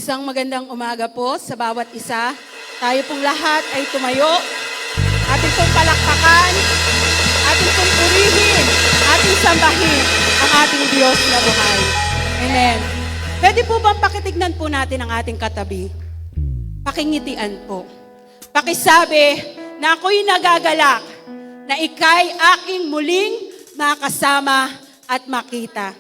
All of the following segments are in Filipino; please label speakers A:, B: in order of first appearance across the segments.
A: Isang magandang umaga po sa bawat isa. Tayo pong lahat ay tumayo. Ating pong palakpakan, ating pong purihin, ating sambahin ang ating Diyos na buhay. Amen. Pwede po bang pakitignan po natin ang ating katabi? Pakingitian po. Pakisabi na ako'y nagagalak na ika'y aking muling makasama at makita.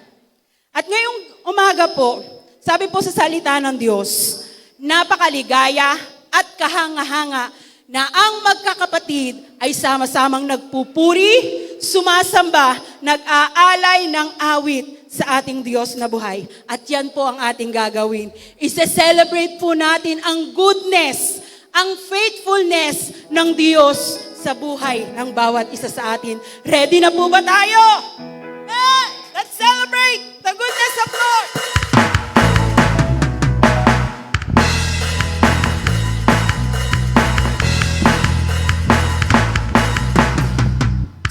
A: At ngayong umaga po, sabi po sa salita ng Diyos, napakaligaya at kahanga-hanga na ang magkakapatid ay sama-samang nagpupuri, sumasamba, nag-aalay ng awit sa ating Diyos na buhay. At yan po ang ating gagawin. Ise-celebrate po natin ang goodness, ang faithfulness ng Diyos sa buhay ng bawat isa sa atin. Ready na po ba tayo? Let's celebrate the goodness of Lord!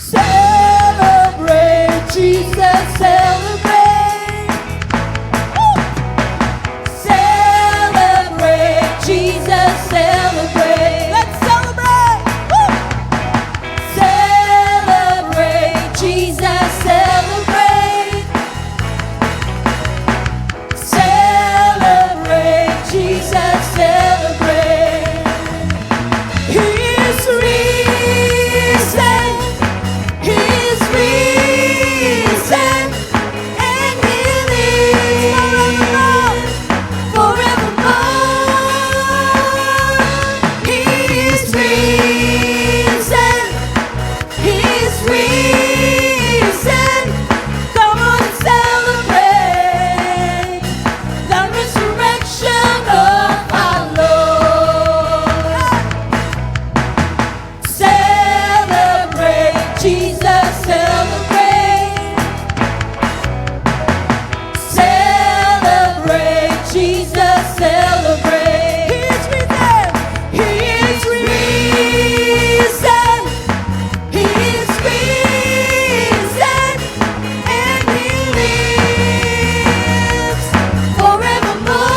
B: Celebrate, Jesus, celebrate. Woo! Celebrate, Jesus, celebrate. Let's celebrate. Woo! Celebrate, Jesus, celebrate. Celebrate, Jesus, celebrate. He is risen. He's risen, and He lives forevermore. He is risen. He's risen. Come on and celebrate the resurrection of our Lord. Celebrate, Jesus, celebrate. Celebrate, Jesus, celebrate. He is risen. He is risen. He is risen, and He lives forevermore.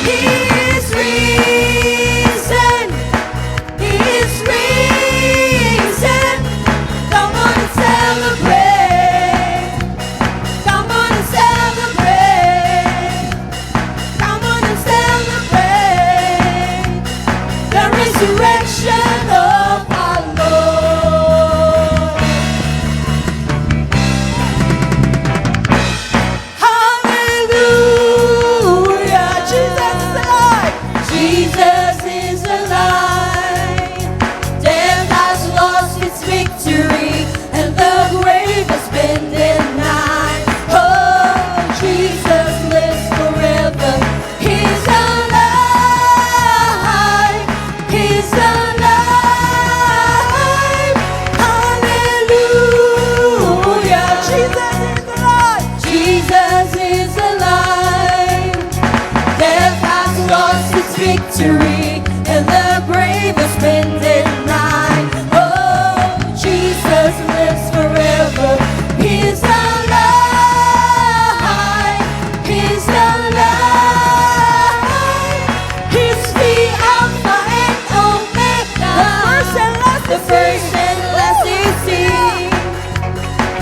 B: He is risen. He is risen. Come on and celebrate. Come on and celebrate. Come on and celebrate the resurrection of our Lord. Hallelujah. Jesus is alive. Jesus is alive. Death has lost its victory, and the grave has been denied. Oh, Jesus lives forever. He's alive. He's alive. Hallelujah. Jesus is alive. Jesus is alive. Death has lost its victory, and the grave has been denied. Oh, Jesus lives forever. He's alive. He's alive. He's the Alpha and Omega. The first and last is He.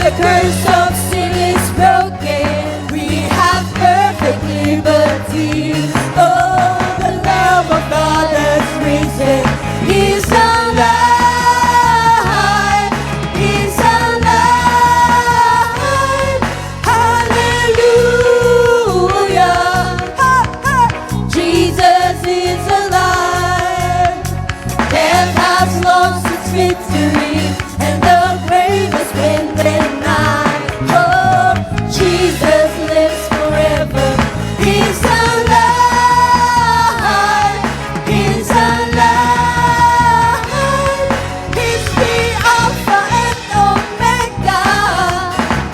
B: The curse of sin is broken. We have perfect liberty. Oh, the Lamb of God has risen. He's alive. He's alive. Hallelujah. Ha, ha. Jesus is alive. Death has lost its victory, and the grave has been denied. Oh, Jesus lives forever. He's alive. He's alive. He's the Alpha and Omega.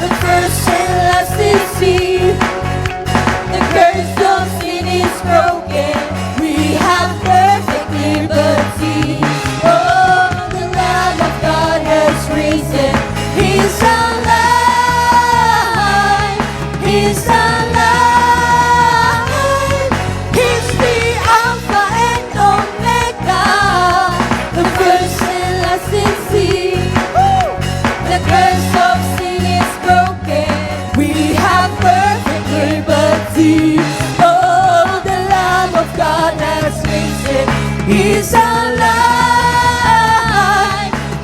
B: The first and last is He. The curse of sin is broken. We have perfect liberty. Oh, the Lamb of God He's alive.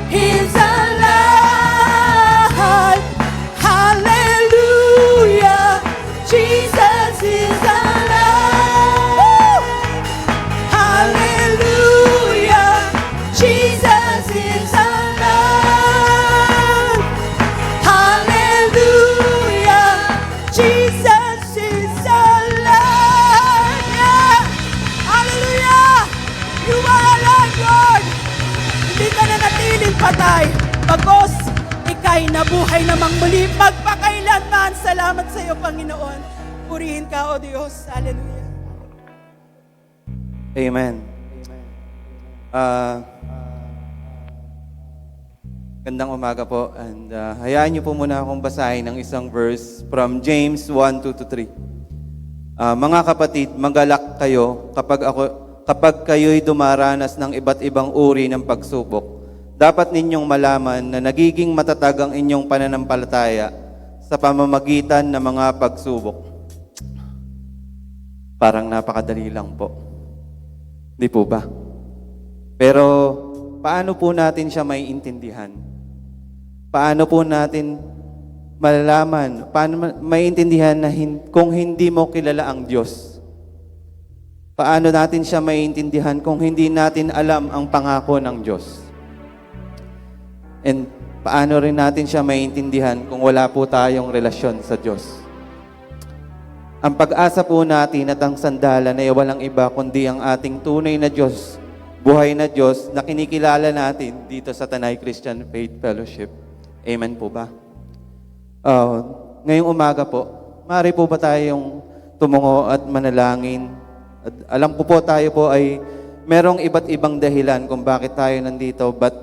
B: He's alive. Hallelujah. Jesus is alive. Hallelujah. Jesus is alive. Hallelujah. Jesus is alive. Yeah. Hallelujah. You are alive, Lord. Hindi ka na natiling patay. Bagos, ika'y nabuhay namang muli. Magpakailanman. Salamat sa iyo, Panginoon. Purihin ka, O Diyos. Hallelujah.
C: Amen. Gandang umaga po. And hayaan niyo po muna akong basahin ng isang verse from James 1:2-3. Mga kapatid, magalak kayo kapag kayo'y dumaranas ng iba't ibang uri ng pagsubok. Dapat ninyong malaman na nagiging matatag ang inyong pananampalataya sa pamamagitan ng mga pagsubok. Parang napakadali lang po. Di po ba? Pero paano po natin siya maiintindihan? Paano po natin malalaman? Paano maiintindihan na kung hindi mo kilala ang Diyos? Paano natin siya maiintindihan kung hindi natin alam ang pangako ng Diyos? And paano rin natin siya maiintindihan kung wala po tayong relasyon sa Diyos? Ang pag-asa po natin at ang sandalan ay walang iba kundi ang ating tunay na Diyos, buhay na Diyos na kinikilala natin dito sa Tanay Christian Faith Fellowship. Amen po ba? Ngayong umaga po, maaari po ba tayong tumungo at manalangin? At alam po tayo po ay merong iba't ibang dahilan kung bakit tayo nandito, but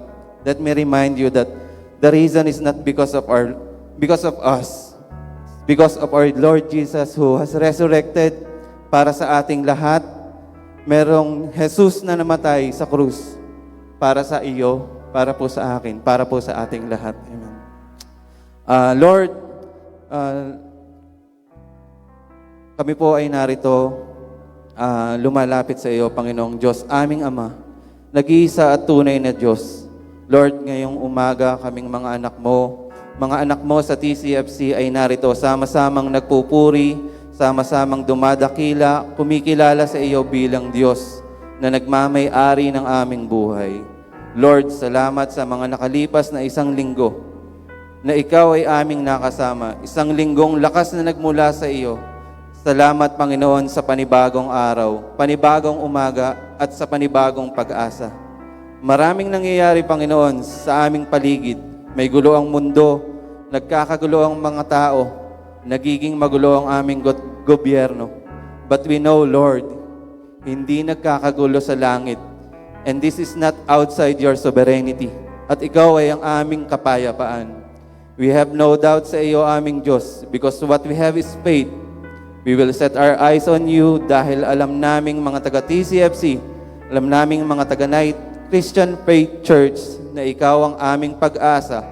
C: let me remind you that the reason is not because of us, because of our Lord Jesus who has resurrected para sa ating lahat. Merong Jesus na namatay sa krus para sa iyo, para po sa akin, para po sa ating lahat. Amen. Lord, kami po ay narito lumalapit sa iyo, Panginoong Diyos, aming Ama, nag-iisa at tunay na Diyos. Lord, ngayong umaga kaming mga anak mo sa TCFC ay narito, sama-samang nagpupuri, sama-samang dumadakila, kumikilala sa iyo bilang Diyos na nagmamay-ari ng aming buhay. Lord, salamat sa mga nakalipas na isang linggo na ikaw ay aming nakasama. Isang linggong lakas na nagmula sa iyo. Salamat, Panginoon, sa panibagong araw, panibagong umaga, at sa panibagong pag-asa. Maraming nangyayari, Panginoon, sa aming paligid. May gulo ang mundo, nagkakagulo ang mga tao, nagiging magulo ang aming gobyerno. But we know, Lord, hindi nagkakagulo sa langit. And this is not outside your sovereignty. At ikaw ay ang aming kapayapaan. We have no doubt sa iyo, aming Diyos, because what we have is faith. We will set our eyes on you dahil alam naming mga taga-TCFC, alam naming mga taga-Night Christian Faith Church na ikaw ang aming pag-asa,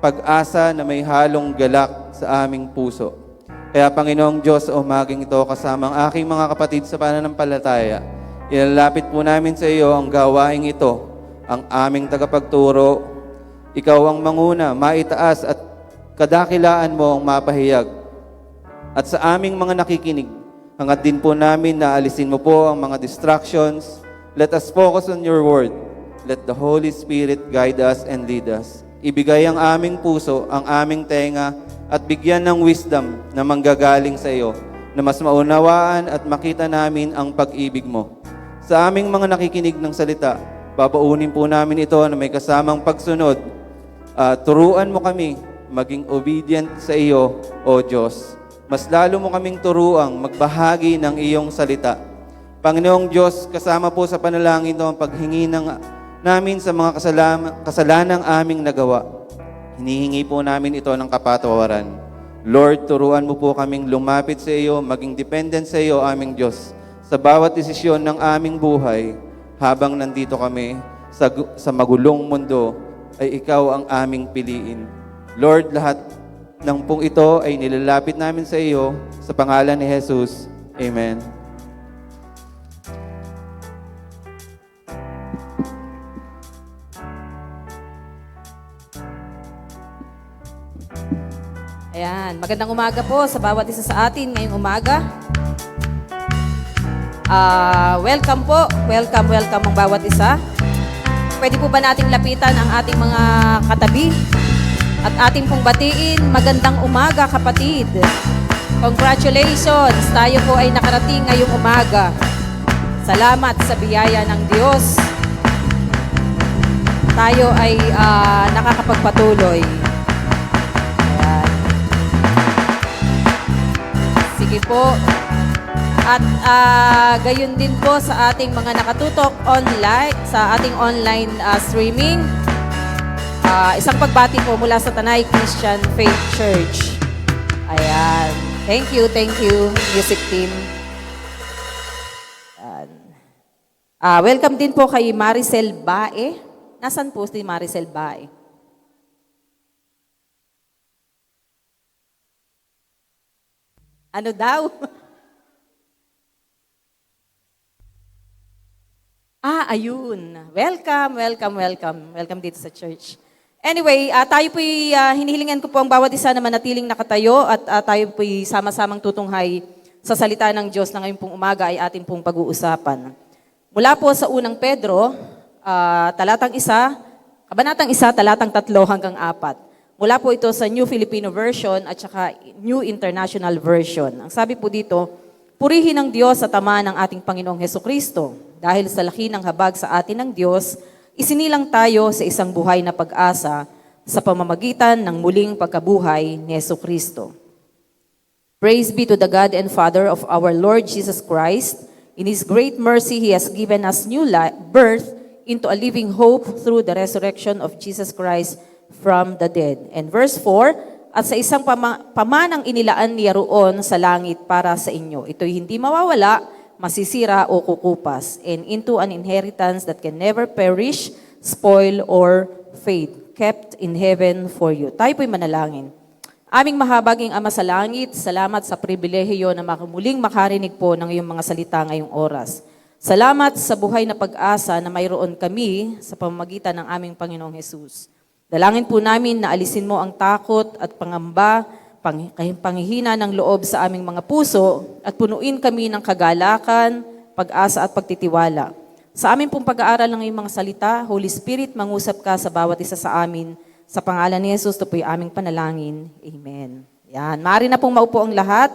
C: pag-asa na may halong galak sa aming puso. Kaya Panginoong Diyos, umaging ito kasama ang aking mga kapatid sa pananampalataya, ilalapit po namin sa iyo ang gawaing ito, ang aming tagapagturo. Ikaw ang manguna, maitaas at kadakilaan mo ang mapahayag. At sa aming mga nakikinig, hangad din po namin na alisin mo po ang mga distractions. Let us focus on your word. Let the Holy Spirit guide us and lead us. Ibigay ang aming puso, ang aming tenga, at bigyan ng wisdom na manggagaling sa iyo, na mas maunawaan at makita namin ang pag-ibig mo. Sa aming mga nakikinig ng salita, babaunin po namin ito na may kasamang pagsunod. Turuan mo kami maging obedient sa iyo, O Diyos. Mas lalo mo kaming turuang magbahagi ng iyong salita. Panginoong Diyos, kasama po sa panalangin ito ang paghingi namin sa mga kasalanang aming nagawa. Hinihingi po namin ito ng kapatawaran. Lord, turuan mo po kaming lumapit sa iyo, maging dependent sa iyo, aming Diyos, sa bawat desisyon ng aming buhay. Habang nandito kami sa magulong mundo, ay ikaw ang aming piliin. Lord, lahat ng pong ito ay nilalapit namin sa iyo sa pangalan ni Jesus. Amen.
B: Ayan, magandang umaga po sa bawat isa sa atin ngayong umaga. Welcome po. Welcome ang bawat isa. Pwede po ba nating lapitan ang ating mga katabi? At ating pong batiin, magandang umaga kapatid. Congratulations! Tayo po ay nakarating ngayong umaga. Salamat sa biyaya ng Diyos. Tayo ay nakakapagpatuloy. Ayan. Sige po. At gayon din po sa ating mga nakatutok online, sa ating online streaming. Isang pagbati po mula sa Tanay Christian Faith Church. Ayan. Thank you, music team. Ayan. Welcome din po kay Maricel Bae. Nasaan po si Maricel Bae? Ano daw? Ayun. Welcome dito sa church. Anyway, tayo po'y hinihilingan ko po ang bawat isa na manatiling nakatayo at tayo po'y sama-samang tutunghay sa salita ng Diyos na ngayon pong umaga ay ating pong pag-uusapan. Mula po sa unang Pedro, talatang 1, kabanatang 1, talatang 3 hanggang 4. Mula po ito sa New Filipino Version at saka New International Version. Ang sabi po dito, purihin ang Diyos at Ama ng ating Panginoong Hesukristo. Dahil sa laki ng habag sa atin ng Diyos, isinilang tayo sa isang buhay na pag-asa sa pamamagitan ng muling pagkabuhay ni Hesukristo. Praise be to the God and Father of our Lord Jesus Christ. In His great mercy, He has given us new birth into a living hope through the resurrection of Jesus Christ from the dead. And verse 4, at sa isang pamanang inilaan niya roon sa langit para sa inyo. Ito'y hindi mawawala, masisira o kukupas, and into an inheritance that can never perish, spoil, or fade, kept in heaven for you. Tayo po'y manalangin. Aming mahabaging Ama sa langit, salamat sa pribilehiyo na muling makarinig po ng iyong mga salita ngayong oras. Salamat sa buhay na pag-asa na mayroon kami sa pamamagitan ng aming Panginoong Hesus. Dalangin po namin na alisin mo ang takot at pangamba, panghihina ng loob sa aming mga puso at punuin kami ng kagalakan, pag-asa at pagtitiwala. Sa aming pong pag-aaral ng iyong mga salita, Holy Spirit, mangusap ka sa bawat isa sa amin. Sa pangalan ni Jesus, ito po'y aming panalangin. Amen. Yan. Maaari na pong maupo ang lahat.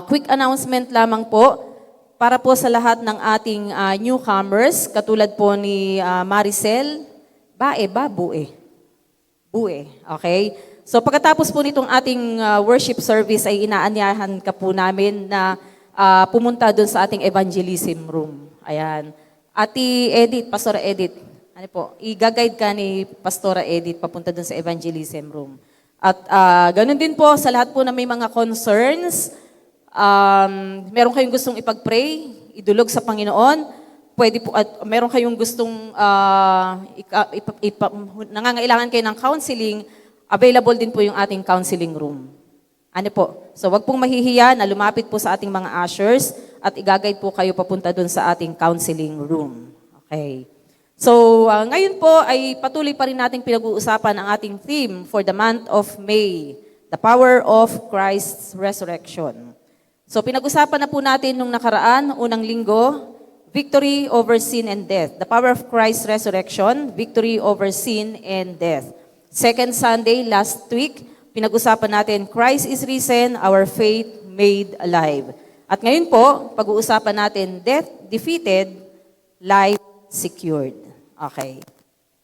B: Quick announcement lamang po para po sa lahat ng ating newcomers, katulad po ni Maricel. Bue. Okay? So pagkatapos po nitong ating worship service ay inaanyahan ka po namin na pumunta doon sa ating evangelism room. Ayan. Ati Edith, Pastora Edith, ano po, i-guide ka ni Pastora Edith papunta doon sa evangelism room. At ganun din po sa lahat po na may mga concerns, meron kayong gustong ipag-pray, idulog sa Panginoon, pwede po, at meron kayong gustong nangangailangan kayo ng counseling, available din po yung ating counseling room. Ano po? So wag pong mahihiya na lumapit po sa ating mga ushers at i-guide po kayo papunta dun sa ating counseling room. Okay. So ngayon po ay patuloy pa rin nating pinag-uusapan ang ating theme for the month of May, the power of Christ's resurrection. So pinag-usapan na po natin nung nakaraan, unang linggo, victory over sin and death. The power of Christ's resurrection, victory over sin and death. Second Sunday, last week, pinag-usapan natin, Christ is risen, our faith made alive. At ngayon po, pag-uusapan natin, death defeated, life secured. Okay.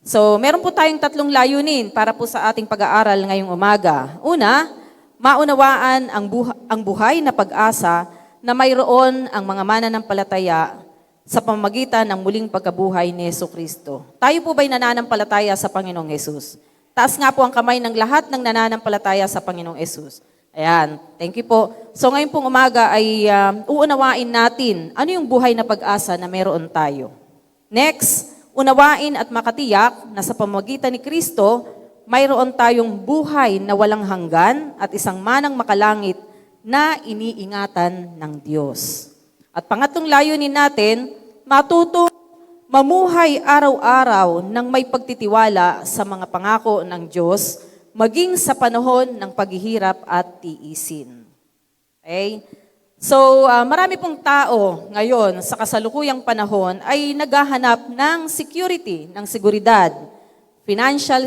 B: So, meron po tayong 3 layunin para po sa ating pag-aaral ngayong umaga. Una, maunawaan ang buhay na pag-asa na mayroon ang mga mananampalataya sa pamamagitan ng muling pagkabuhay ni Hesukristo. Tayo po ba'y nananampalataya sa Panginoong Hesus? Taas nga po ang kamay ng lahat ng nananampalataya sa Panginoong Hesus. Ayan, thank you po. So ngayon pong umaga ay uunawain natin ano yung buhay na pag-asa na meron tayo. Next, unawain at makatiyak na sa pamamagitan ni Kristo, mayroon tayong buhay na walang hanggan at isang manang makalangit na iniingatan ng Diyos. At pangatlong layunin natin, matutong mamuhay araw-araw ng may pagtitiwala sa mga pangako ng Diyos maging sa panahon ng paghihirap at tiisin. Okay? So, marami pong tao ngayon sa kasalukuyang panahon ay naghahanap ng security, ng seguridad. Financial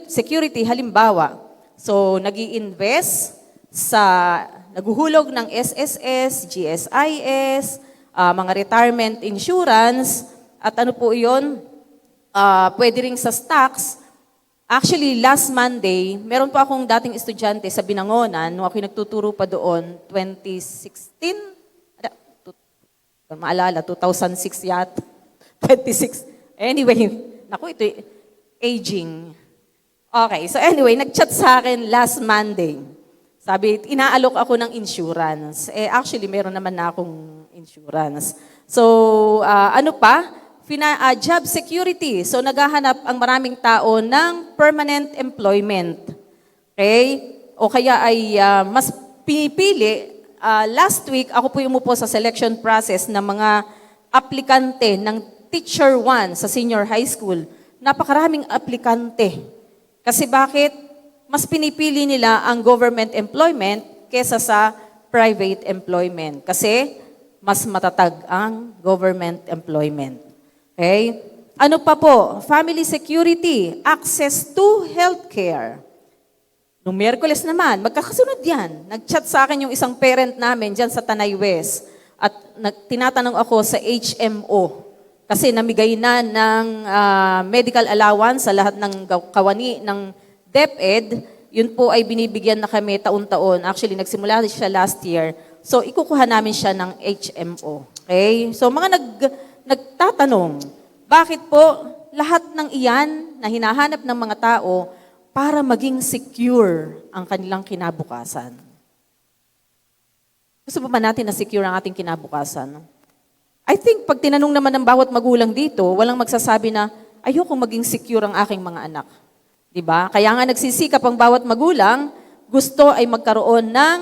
B: security, halimbawa. So, nag-i-invest sa naghuhulog ng SSS, GSIS, mga retirement insurance, at ano po yun, pwede rin sa stocks. Actually, last Monday, meron pa akong dating estudyante sa Binangonan, nung ako'y nagtuturo pa doon, 2016, maalala, 2006 yata, 26. Anyway, naku, ito aging. Okay, so anyway, nag-chat sa akin last Monday. Sabi, inaalok ako ng insurance. Actually, meron naman na akong insurance. So, ano pa? Job security. So, naghahanap ang maraming tao ng permanent employment. Okay? O kaya ay mas pinipili. Last week, ako po umupo sa selection process ng mga aplikante ng Teacher 1 sa senior high school. Napakaraming aplikante. Kasi bakit? Mas pinipili nila ang government employment kesa sa private employment. Kasi mas matatag ang government employment. Okay? Ano pa po? Family security, access to healthcare. Noong Miyerkules naman, magkakasunod yan. Nag-chat sa akin yung isang parent namin dyan sa Tanay West at tinatanong ako sa HMO kasi namigay na ng medical allowance sa lahat ng kawani ng DepEd. Yun po ay binibigyan na kami taon-taon. Actually, nagsimula siya last year. So, ikukuha namin siya ng HMO. Okay? So, mga nagtatanong, bakit po lahat ng iyan na hinahanap ng mga tao para maging secure ang kanilang kinabukasan? Gusto ba natin na secure ang ating kinabukasan? I think pag tinanong naman ng bawat magulang dito, walang magsasabi na, ayoko maging secure ang aking mga anak. Diba? Kaya nga nagsisikap ang bawat magulang, gusto ay magkaroon ng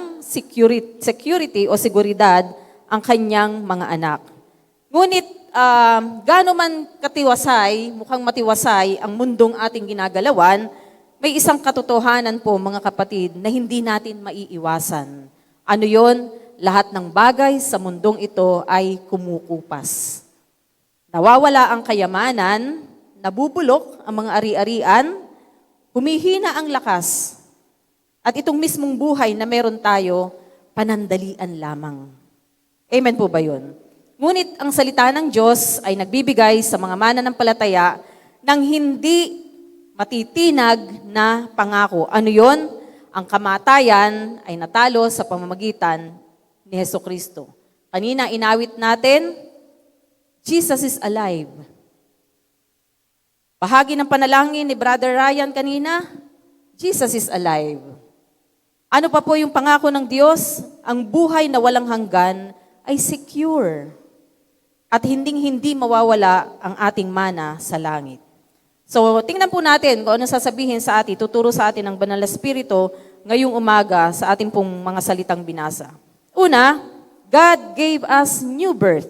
B: security o seguridad ang kanyang mga anak. Ngunit, gaano man katiwasay, mukhang matiwasay ang mundong ating ginagalawan, may isang katotohanan po mga kapatid na hindi natin maiiwasan. Ano yon? Lahat ng bagay sa mundong ito ay kumukupas. Nawawala ang kayamanan, nabubulok ang mga ari-arian, humihina ang lakas, at itong mismong buhay na meron tayo, panandalian lamang. Amen po ba yun? Ngunit ang salita ng Diyos ay nagbibigay sa mga mananampalataya ng hindi matitinag na pangako. Ano yon? Ang kamatayan ay natalo sa pamamagitan ni Hesukristo. Kanina inawit natin, Jesus is alive. Bahagi ng panalangin ni Brother Ryan kanina, Jesus is alive. Ano pa po yung pangako ng Diyos? Ang buhay na walang hanggan ay secure. At hinding-hindi mawawala ang ating mana sa langit. So, tingnan po natin kung ano sasabihin sa atin, tuturo sa atin ng Banal na Espiritu ngayong umaga sa ating pong mga salitang binasa. Una, God gave us new birth.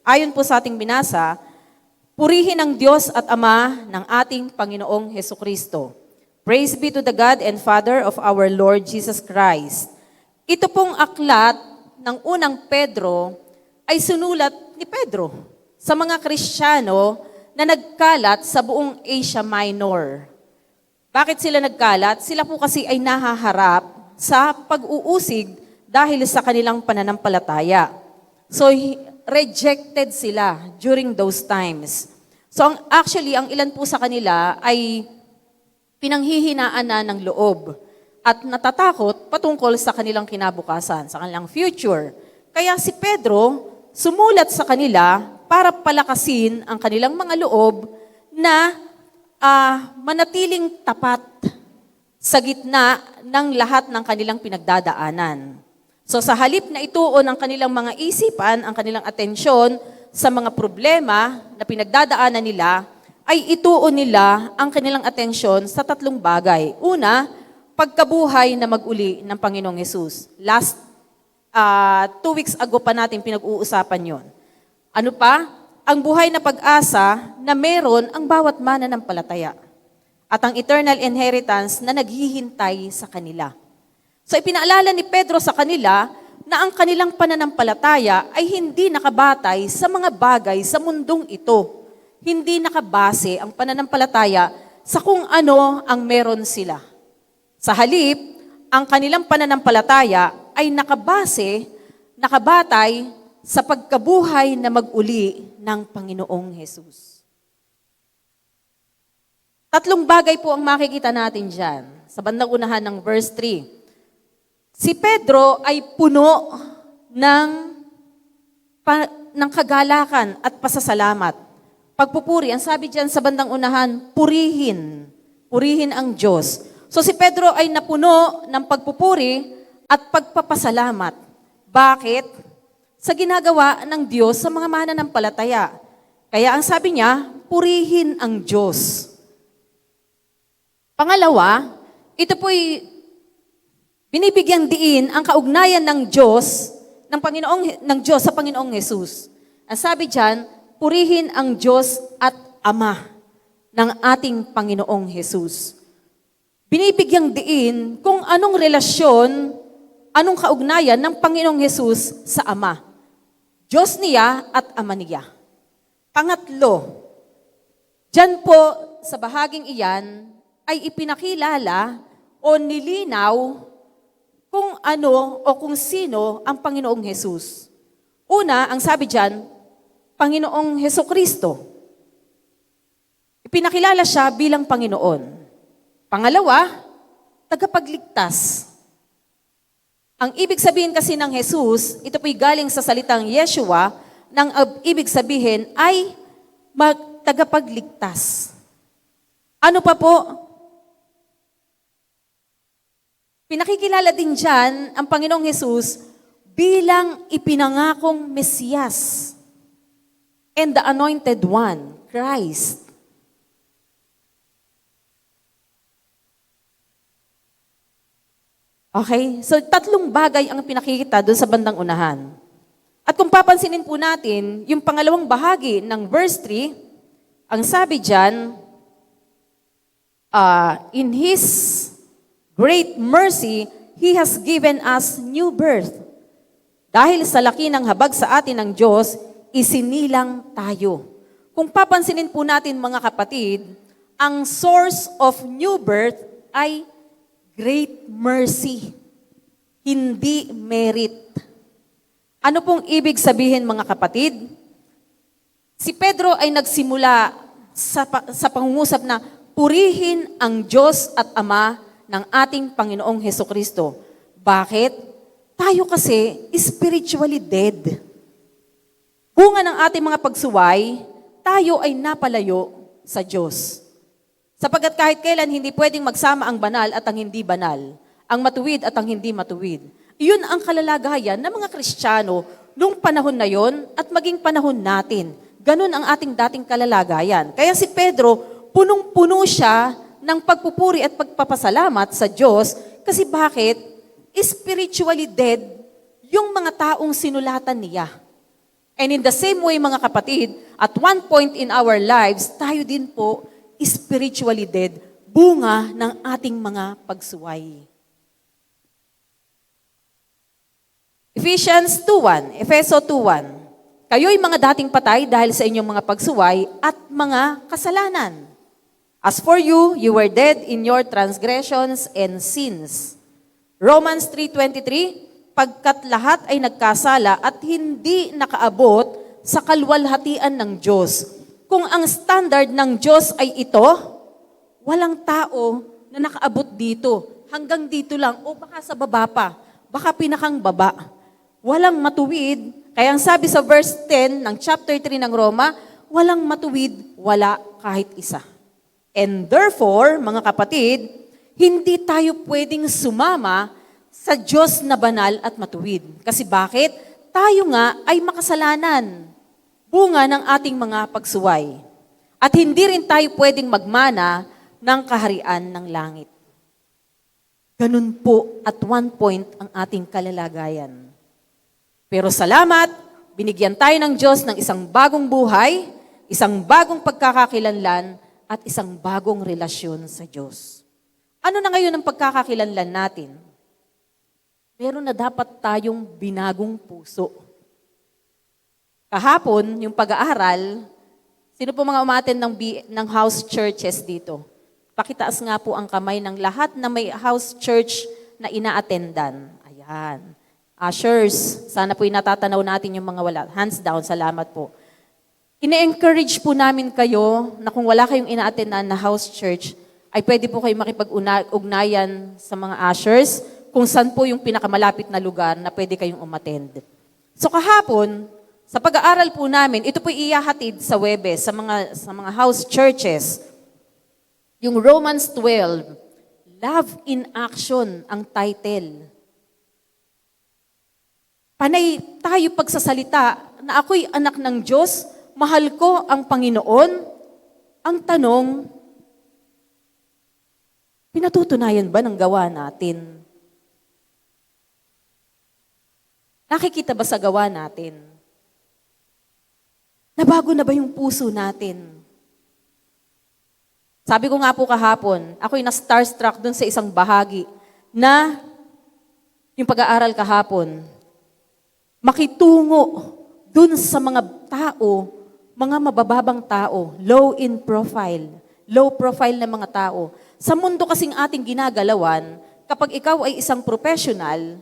B: Ayon po sa ating binasa, purihin ang Diyos at Ama ng ating Panginoong Hesukristo. Praise be to the God and Father of our Lord Jesus Christ. Ito pong aklat ng unang Pedro ay sinulat ni Pedro sa mga Kristiyano na nagkalat sa buong Asia Minor. Bakit sila nagkalat? Sila po kasi ay nahaharap sa pag-uusig dahil sa kanilang pananampalataya. So, rejected sila during those times. So, actually, ang ilan po sa kanila ay pinanghihinaan na ng loob at natatakot patungkol sa kanilang kinabukasan, sa kanilang future. Kaya si Pedro sumulat sa kanila para palakasin ang kanilang mga loob na manatiling tapat sa gitna ng lahat ng kanilang pinagdadaanan. So sa halip na ituon ang kanilang mga isipan, ang kanilang atensyon sa mga problema na pinagdadaanan nila, ay ituon nila ang kanilang atensyon sa tatlong bagay. Una, pagkabuhay na mag-uli ng Panginoong Hesus. Last 2 weeks ago pa natin pinag-uusapan yon. Ano pa? Ang buhay na pag-asa na meron ang bawat mananampalataya. at ang eternal inheritance na naghihintay sa kanila. So ipinaalala ni Pedro sa kanila na ang kanilang pananampalataya ay hindi nakabatay sa mga bagay sa mundong ito. Hindi nakabase ang pananampalataya sa kung ano ang meron sila. Sa halip, ang kanilang pananampalataya ay nakabatay sa pagkabuhay na mag-uli ng Panginoong Hesus. Tatlong bagay po ang makikita natin dyan sa bandang unahan ng verse 3. Si Pedro ay puno ng kagalakan at pasasalamat. Pagpupuri, ang sabi dyan sa bandang unahan, purihin. Purihin ang Diyos. So si Pedro ay napuno ng pagpupuri at pagpapasalamat. Bakit? Sa ginagawa ng Diyos sa mga mananampalataya. Kaya ang sabi niya, purihin ang Diyos. Pangalawa, ito po'y binibigyang diin ang kaugnayan ng Diyos, ng Diyos sa Panginoong Hesus. Ang sabi diyan, purihin ang Diyos at Ama ng ating Panginoong Hesus. Binibigyang diin kung anong relasyon, anong kaugnayan ng Panginoong Hesus sa Ama. Diyos niya at Ama niya. Pangatlo, diyan po sa bahaging iyan ay ipinakilala o nilinaw kung ano o kung sino ang Panginoong Hesus. Una, ang sabi diyan, Panginoong Hesukristo. Ipinakilala siya bilang Panginoon. Pangalawa, tagapagligtas. Ang ibig sabihin kasi ng Jesus, ito po'y galing sa salitang Yeshua, nang ibig sabihin ay tagapagligtas. Ano pa po? Pinakikilala din dyan ang Panginoong Jesus bilang ipinangakong Mesiyas and the Anointed One, Christ. Okay? So, tatlong bagay ang pinakikita doon sa bandang unahan. At kung papansinin po natin, yung pangalawang bahagi ng verse 3, ang sabi dyan, in His great mercy, He has given us new birth. Dahil sa laki ng habag sa atin ng Diyos, isinilang tayo. Kung papansinin po natin mga kapatid, ang source of new birth ay great mercy, hindi merit. Ano pong ibig sabihin mga kapatid? Si Pedro ay nagsimula sa pangungusap na purihin ang Diyos at Ama ng ating Panginoong Hesukristo. Bakit? Tayo kasi spiritually dead. Bunga ng ating mga pagsuway, tayo ay napalayo sa Diyos. Sapagkat kahit kailan hindi pwedeng magsama ang banal at ang hindi banal, ang matuwid at ang hindi matuwid. Iyon ang kalalagayan ng mga Kristiyano nung panahon na yon at maging panahon natin. Ganun ang ating dating kalalagayan. Kaya si Pedro, punong-puno siya ng pagpupuri at pagpapasalamat sa Diyos kasi bakit? Spiritually dead yung mga taong sinulatan niya. And in the same way mga kapatid, at one point in our lives, tayo din po spiritually dead, bunga ng ating mga pagsuway. Ephesians 2:1, Efeso 2:1. Kayo'y mga dating patay dahil sa inyong mga pagsuway at mga kasalanan. As for you, you were dead in your transgressions and sins. Romans 3:23, pagkat lahat ay nagkasala at hindi nakaabot sa kaluwalhatian ng Diyos. Kung ang standard ng Diyos ay ito, walang tao na nakaabot dito. Hanggang dito lang, o baka sa baba pa, baka pinakang baba. Walang matuwid. Kaya ang sabi sa verse 10 ng chapter 3 ng Roma, walang matuwid, wala kahit isa. And therefore, mga kapatid, hindi tayo pwedeng sumama sa Diyos na banal at matuwid. Kasi bakit? Tayo nga ay makasalanan. Bunga ng ating mga pagsuway. At hindi rin tayo pwedeng magmana ng kaharian ng langit. Ganun po at one point ang ating kalalagayan. Pero salamat, binigyan tayo ng Diyos ng isang bagong buhay, isang bagong pagkakakilanlan, at isang bagong relasyon sa Diyos. Ano na ngayon ang pagkakakilanlan natin? Meron na dapat tayong binagong puso. Kahapon, yung pag-aaral, sino po mga umattend ng house churches dito? Pakitaas nga po ang kamay ng lahat na may house church na ina-attendan. Ayan. Ushers, sana po natatanaw natin yung mga wala. Hands down, salamat po. Ine-encourage po namin kayo na kung wala kayong ina-attendan na house church, ay pwede po kayo makipag-ugnayan sa mga ushers kung saan po yung pinakamalapit na lugar na pwede kayong umattend. So kahapon, sa pag-aaral po namin, ito po iyahatid sa Webes, sa mga house churches. Yung Romans 12, Love in Action ang title. Panay tayo pagsasalita na ako'y anak ng Diyos, mahal ko ang Panginoon. Ang tanong, pinatutunayan ba ng gawa natin? Nakikita ba sa gawa natin? Nabago na ba yung puso natin? Sabi ko nga po kahapon, ako'y na-starstruck dun sa isang bahagi na yung pag-aaral kahapon, makitungo dun sa mga tao, mga mabababang tao, low in profile, low profile na mga tao. Sa mundo kasing ating ginagalawan, kapag ikaw ay isang professional,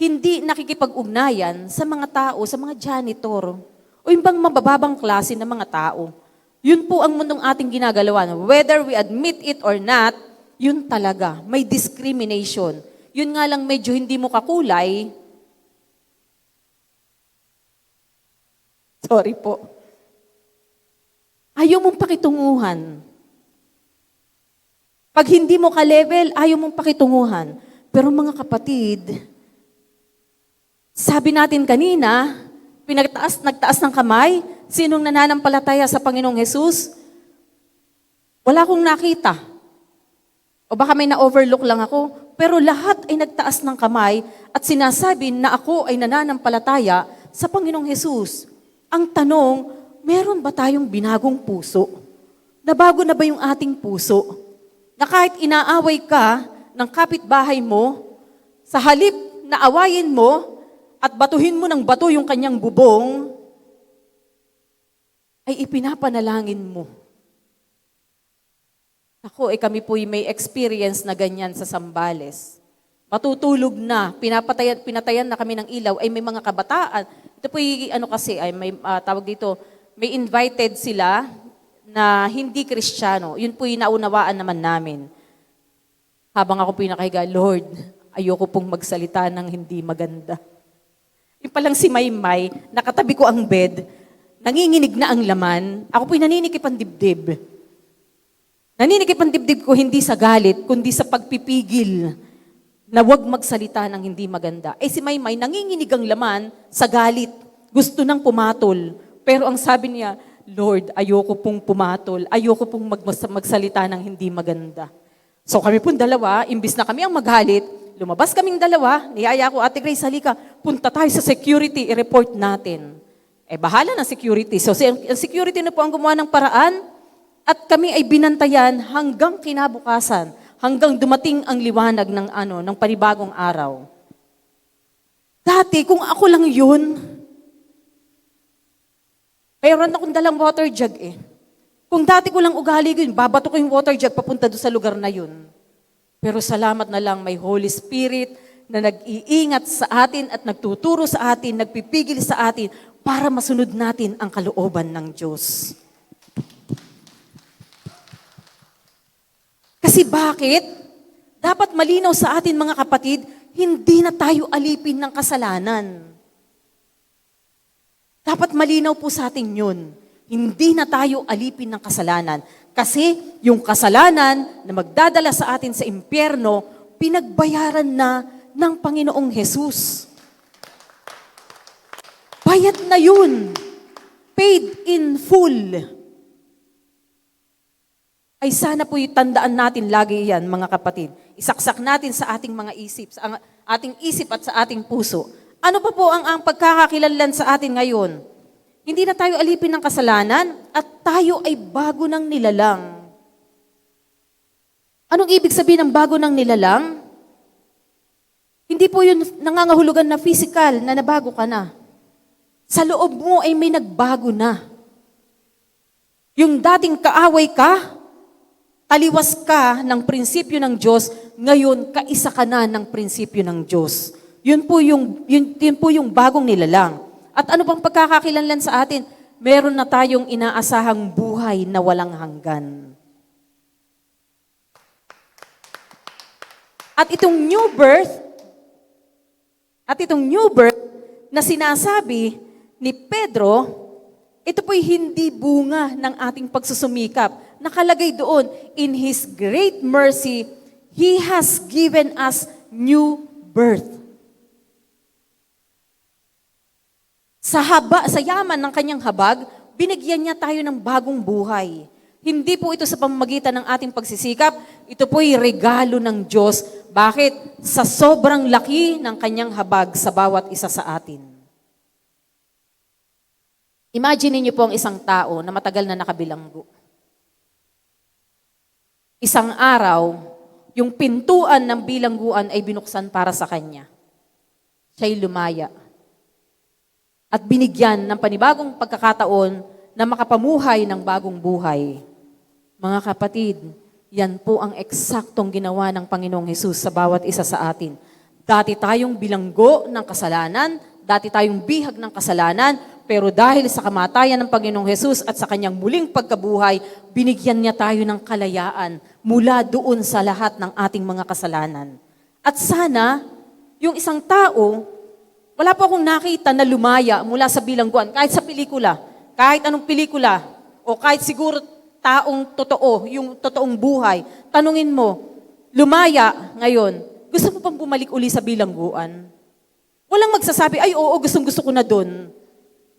B: hindi nakikipag-ugnayan sa mga tao, sa mga janitor, o yung bang mabababang klase ng mga tao. Yun po ang mundong ating ginagalawan. Whether we admit it or not, yun talaga. May discrimination. Yun nga lang medyo hindi mo kakulay. Sorry po. Ayaw mong pakitunguhan. Pag hindi mo ka-level, ayaw mong pakitunguhan. Pero mga kapatid, sabi natin kanina, nagtaas ng kamay, sinong nananampalataya sa Panginoong Hesus? Wala akong nakita. O baka may na-overlook lang ako, pero lahat ay nagtaas ng kamay at sinasabi na ako ay nananampalataya sa Panginoong Hesus. Ang tanong, meron ba tayong binagong puso? Nabago na ba yung ating puso? Na kahit inaaway ka ng kapitbahay mo, sa halip na awayin mo, at batuhin mo ng bato yung kanyang bubong, ay ipinapanalangin mo. Ako, kami po may experience na ganyan sa Sambales. Matutulog na, pinatayan na kami ng ilaw, ay may mga kabataan. Ito po may tawag dito, may invited sila na hindi Kristiyano. Yun po yung naunawaan naman namin. Habang ako po yung nakahiga, Lord, ayoko pong magsalita ng hindi maganda. Yung palang si Maymay, nakatabi ko ang bed, nanginginig na ang laman, ako po'y naninikip ang dibdib. Naninikip ang dibdib ko hindi sa galit, kundi sa pagpipigil na huwag magsalita ng hindi maganda. Si Maymay, nanginginig ang laman sa galit, gusto nang pumatol. Pero ang sabi niya, Lord, ayoko pong pumatol, ayoko pong magsalita ng hindi maganda. So kami pong dalawa, imbis na kami ang maghalit, lumabas kaming dalawa, niyaya ko, Ate Grace, halika, punta tayo sa security, i-report natin. Bahala ng security. So, ang security na po ang gumawa ng paraan at kami ay binantayan hanggang kinabukasan, hanggang dumating ang liwanag ng panibagong araw. Dati, kung ako lang yun, mayroon akong dalang water jug Kung dati ko lang ugali yun, babato ko yung water jug papunta doon sa lugar na yun. Pero salamat na lang may Holy Spirit na nag-iingat sa atin at nagtuturo sa atin, nagpipigil sa atin para masunod natin ang kalooban ng Diyos. Kasi bakit? Dapat malinaw sa atin mga kapatid, hindi na tayo alipin ng kasalanan. Dapat malinaw po sa atin yun. Hindi na tayo alipin ng kasalanan. Kasi yung kasalanan na magdadala sa atin sa impyerno, pinagbayaran na ng Panginoong Hesus. Bayad na yun. Paid in full. Ay sana po tandaan natin lagi yan, mga kapatid. Isaksak natin sa ating mga isip, sa ating isip at sa ating puso. Ano pa po ang pagkakakilanlan sa atin ngayon? Hindi na tayo alipin ng kasalanan at at tayo ay bago ng nilalang. Anong ibig sabihin ng bago ng nilalang? Hindi po yun nangangahulugan na physical, na nabago ka na. Sa loob mo ay may nagbago na. Yung dating kaaway ka, taliwas ka ng prinsipyo ng Diyos, ngayon kaisa ka na ng prinsipyo ng Diyos. Yun po yung bagong nilalang. At ano bang pagkakakilanlan sa atin? Meron na tayong inaasahang buhay na walang hanggan. At itong new birth na sinasabi ni Pedro, ito po'y hindi bunga ng ating pagsusumikap. Nakalagay doon, in His great mercy, He has given us new birth. Sa yaman ng kanyang habag, binigyan niya tayo ng bagong buhay. Hindi po ito sa pamamagitan ng ating pagsisikap, ito po'y regalo ng Diyos. Bakit? Sa sobrang laki ng kanyang habag sa bawat isa sa atin. Imagine niyo po ang isang tao na matagal na nakabilanggo. Isang araw, yung pintuan ng bilangguan ay binuksan para sa kanya. Siya'y lumaya. At binigyan ng panibagong pagkakataon na makapamuhay ng bagong buhay. Mga kapatid, yan po ang eksaktong ginawa ng Panginoong Hesus sa bawat isa sa atin. Dati tayong bilanggo ng kasalanan, dati tayong bihag ng kasalanan, pero dahil sa kamatayan ng Panginoong Hesus at sa kanyang muling pagkabuhay, binigyan niya tayo ng kalayaan mula doon sa lahat ng ating mga kasalanan. At sana, yung isang tao, wala po akong nakita na lumaya mula sa bilangguan, kahit sa pelikula, kahit anong pelikula, o kahit siguro taong totoo, yung totoong buhay. Tanungin mo, lumaya ngayon, gusto mo pang bumalik uli sa bilangguan? Walang magsasabi, ay oo, gustong-gusto ko na doon.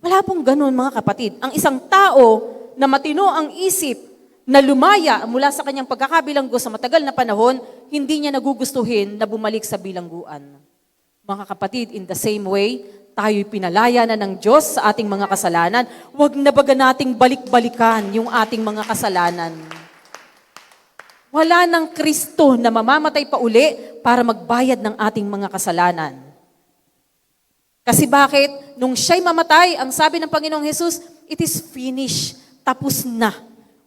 B: Wala pong ganun, mga kapatid. Ang isang tao na matino ang isip, na lumaya mula sa kanyang pagkakabilanggo sa matagal na panahon, hindi niya nagugustuhin na bumalik sa bilangguan. Mga kapatid, in the same way, tayo'y pinalaya na ng Diyos sa ating mga kasalanan. Huwag na baga nating balik-balikan yung ating mga kasalanan. Wala ng Kristo na mamamatay pa uli para magbayad ng ating mga kasalanan. Kasi bakit? Nung siya'y mamatay, ang sabi ng Panginoong Hesus, it is finished. Tapos na.